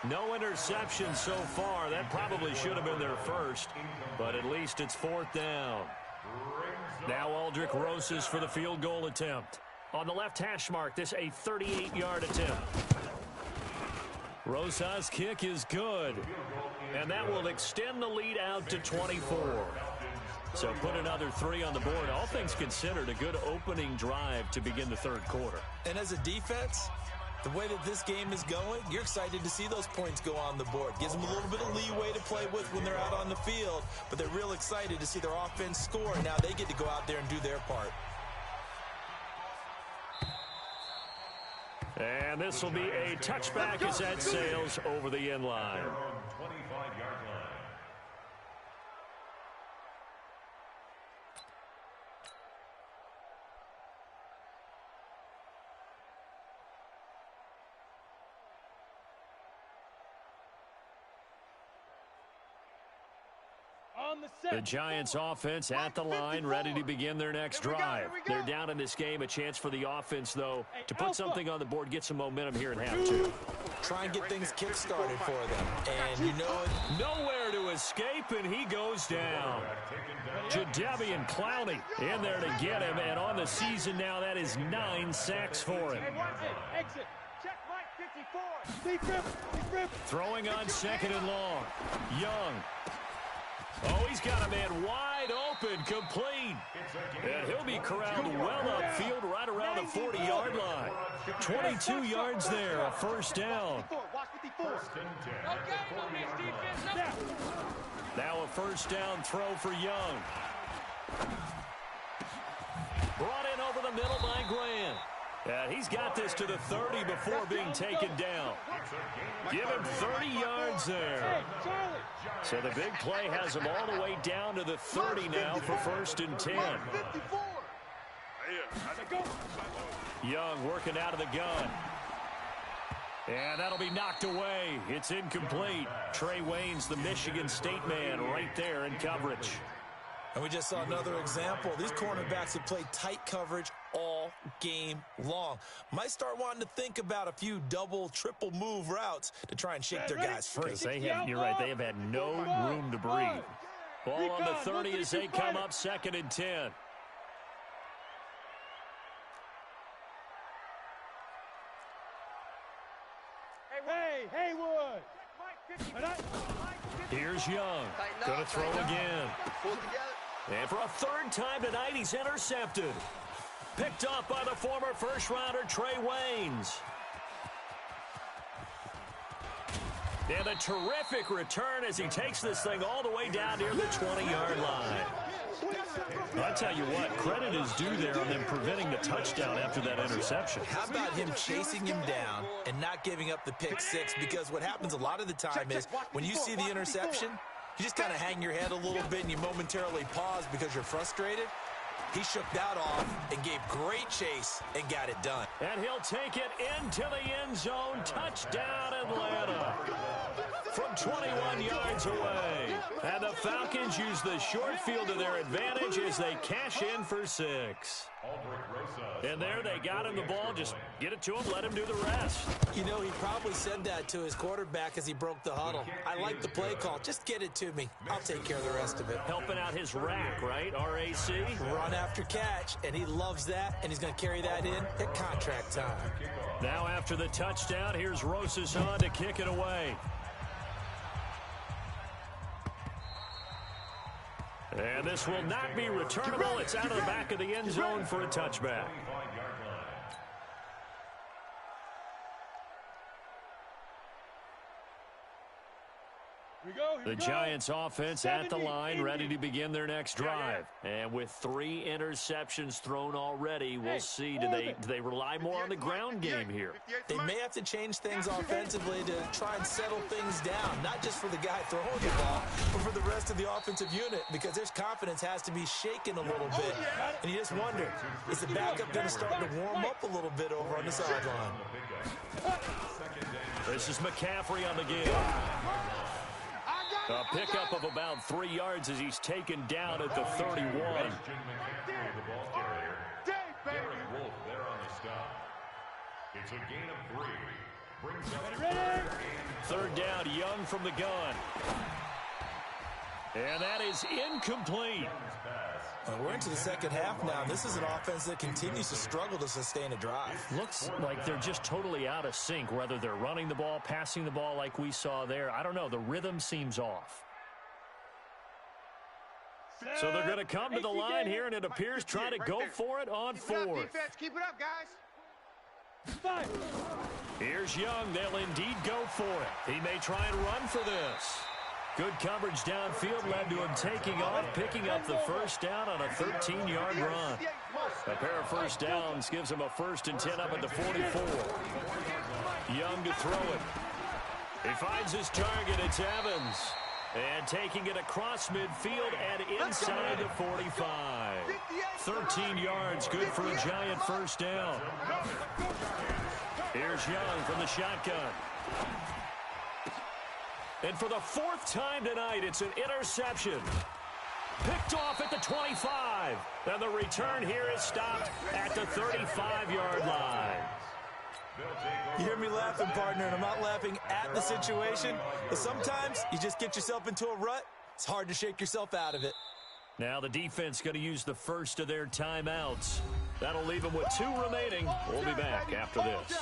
No interception so far. That probably should have been their first, but at least it's 4th down. Now Aldrich Rosas for the field goal attempt. On the left hash mark, this a 38-yard attempt. Rosas' kick is good, and that will extend the lead out to 24. So put another 3 on the board. All things considered, a good opening drive to begin the 3rd quarter. And as a defense, the way that this game is going, you're excited to see those points go on the board. Gives them a little bit of leeway to play with when they're out on the field, but they're real excited to see their offense score. Now they get to go out there and do their part. And this will be a touchback as that sails over the end line. 25-yard line. The Giants offense at the line, ready to begin their next drive. They're down in this game. A chance for the offense, though, to put something on the board, get some momentum here in half 2. Try and get things kick-started for them. And you know it. Nowhere to escape, and he goes down. Jadeveon Clowney in there to get him, and on the season now, that is 9 sacks for him. Exit. Check Mike 54. Throwing on 2nd and long. Young. Oh, he's got a man wide open, complete. And he'll be corralled well upfield right around the 40-yard line. 22 yards there, a first down. Now a first down throw for Young. Brought in over the middle by Grant. And he's got this to the 30 before being taken down. Give him 30 yards there. So the big play has him all the way down to the 30 now for 1st and 10. Young working out of the gun. And that'll be knocked away. It's incomplete. Trey Waynes, the Michigan State man, right there in coverage. And we just saw another example. These cornerbacks have played tight coverage all game long. Might start wanting to think about a few double, triple move routes to try and shake their guys free. You're right, they have had no room to breathe. Ball on the 30 as they come up 2nd and 10. Hey, Haywood. Mike 54. Mike 54. Here's Young. Going to throw again. And for a third time tonight, he's intercepted. Picked off by the former first-rounder Trey Waynes. And a terrific return as he takes this thing all the way down near the 20-yard line. I'll tell you what, credit is due there on them preventing the touchdown after that interception. How about him chasing him down and not giving up the pick six? Because what happens a lot of the time is when you see the interception, you just kind of hang your head a little bit and you momentarily pause because you're frustrated. He shook that off and gave great chase and got it done. And he'll take it into the end zone. Touchdown, Atlanta. From 21 yards away. And the Falcons use the short field to their advantage as they cash in for 6. And there they got him the ball. Just get it to him, let him do the rest. You know, he probably said that to his quarterback as he broke the huddle. I like the play call. Just get it to me. I'll take care of the rest of it. Helping out his rack, right? RAC. Run after catch, and he loves that, and he's going to carry that in at contract time. Now after the touchdown, here's Rosas on to kick it away. And this will not be returnable. It's out of the back of the end zone for a touchback. The Giants offense at the line, ready to begin their next drive. And with 3 interceptions thrown already, we'll see, do they rely more on the ground game here? They may have to change things offensively to try and settle things down, not just for the guy throwing the ball, but for the rest of the offensive unit, because their confidence has to be shaken a little bit. And you just wonder, is the backup going to start to warm up a little bit over on the sideline? This is McCaffrey on the game. A pickup of about 3 yards as he's taken down at the 31. It's a gain of 3. Brings up third down, Young from the gun. And that is incomplete. We're into the second half now. This is an offense that continues to struggle to sustain a drive. Looks like they're just totally out of sync, whether they're running the ball, passing the ball like we saw there. I don't know. The rhythm seems off. So they're going to come to the line here, and it appears trying to go for it on 4th. Keep it up, guys. Here's Young. They'll indeed go for it. He may try and run for this. Good coverage downfield led to him taking off, picking up the first down on a 13-yard run. A pair of first downs gives him a 1st and 10 up at the 44. Young to throw it. He finds his target. It's Evans. And taking it across midfield and inside the 45. 13 yards, good for a Giant first down. Here's Young from the shotgun. And for the 4th time tonight, it's an interception. Picked off at the 25. And the return here is stopped at the 35-yard line. You hear me laughing, partner, and I'm not laughing at the situation. But sometimes you just get yourself into a rut. It's hard to shake yourself out of it. Now the defense going to use the first of their timeouts. That'll leave them with 2 remaining. We'll be back after this.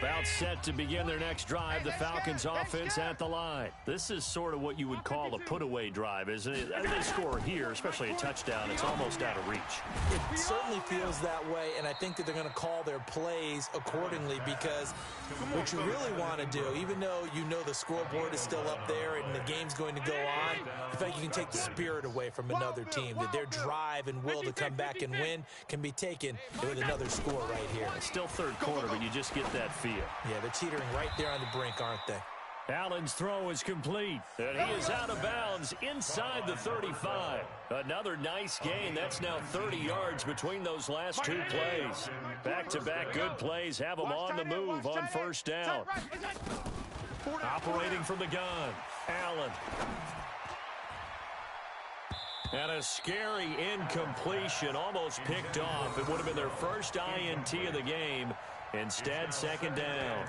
About set to begin their next drive, the Falcons offense at the line. This is sort of what you would call a put-away drive, isn't it? As they score here, especially a touchdown, it's almost out of reach. It certainly feels that way, and I think that they're going to call their plays accordingly, because what you really want to do, even though you know the scoreboard is still up there and the game's going to go on, the fact you can take the spirit away from another team, that their drive and will to come back and win can be taken with another score right here. It's still third quarter, but you just get that feel. Yeah, they're teetering right there on the brink, aren't they? Allen's throw is complete, and he is out of bounds inside the 35. Another nice gain. That's now 30 yards between those last 2 plays. Back-to-back good plays have them on the move on first down. Operating from the gun, Allen. And a scary incompletion, almost picked off. It would have been their first INT of the game. Instead, second down.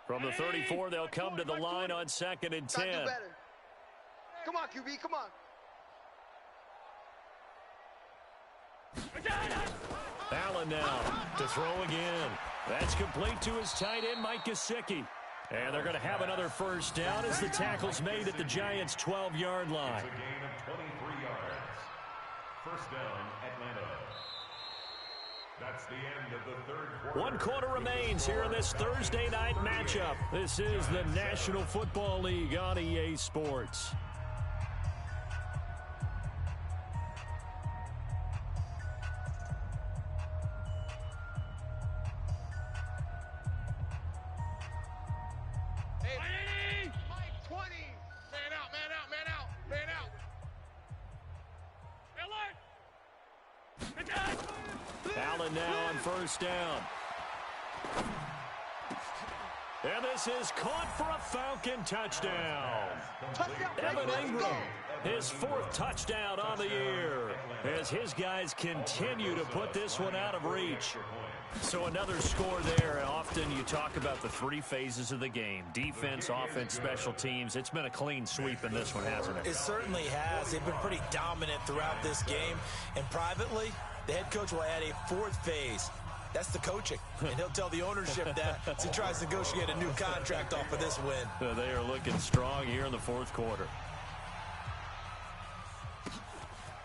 From the 34, they'll come to the line on 2nd and 10. Do better. Come on, QB, come on. Allen now to throw again. That's complete to his tight end, Mike Gesicki. And they're going to have another first down as the tackle's made at the Giants' 12-yard line. It's a gain of 23 yards. First down, Atlanta. That's the end of the third quarter. 1 quarter remains here in this Thursday night matchup. This is the National Football League on EA Sports. Allen now on first down. And this is caught for a Falcon touchdown. Evan Ingram, his 4th touchdown on the year, as his guys continue to put this one out of reach. So another score there. Often you talk about the 3 phases of the game: defense, offense, special teams. It's been a clean sweep in this one, hasn't it? It certainly has. They've been pretty dominant throughout this game. And privately, the head coach will add a 4th phase. That's the coaching. And he'll tell the ownership that as he tries to negotiate a new contract off of this win. They are looking strong here in the 4th quarter.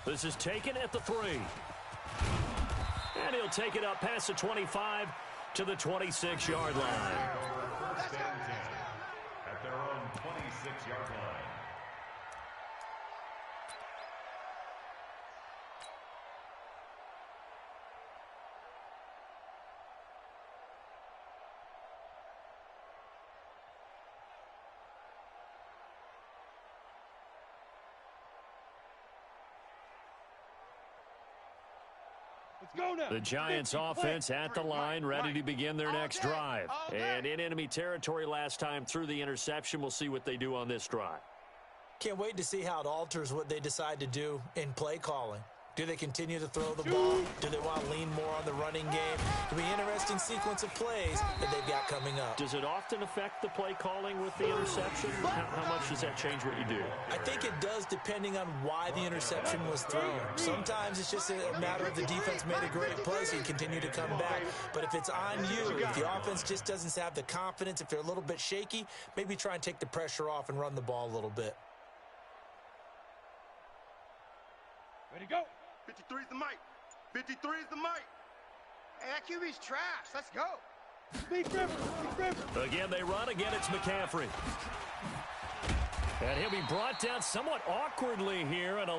This is taken at the 3. And he'll take it up past the 25 to the 26-yard line. First and 10 at their own 26-yard line. Let's go now. The Giants offense at the line, ready to begin their next drive. And in enemy territory last time through the interception. We'll see what they do on this drive. Can't wait to see how it alters what they decide to do in play calling. Do they continue to throw the ball? Do they want to lean more on the running game? It'll be an interesting sequence of plays that they've got coming up. Does it often affect the play calling with the interception? How much does that change what you do? I think it does, depending on why the interception was thrown. Sometimes it's just a matter of the defense made a great play, so you continue to come back. But if it's on you, if the offense just doesn't have the confidence, if they're a little bit shaky, maybe try and take the pressure off and run the ball a little bit. Ready to go. 53's the mic. 53's the mic. Hey, that QB's trash. Let's go. Speed River. Again, they run. Again, it's McCaffrey. And he'll be brought down somewhat awkwardly here. And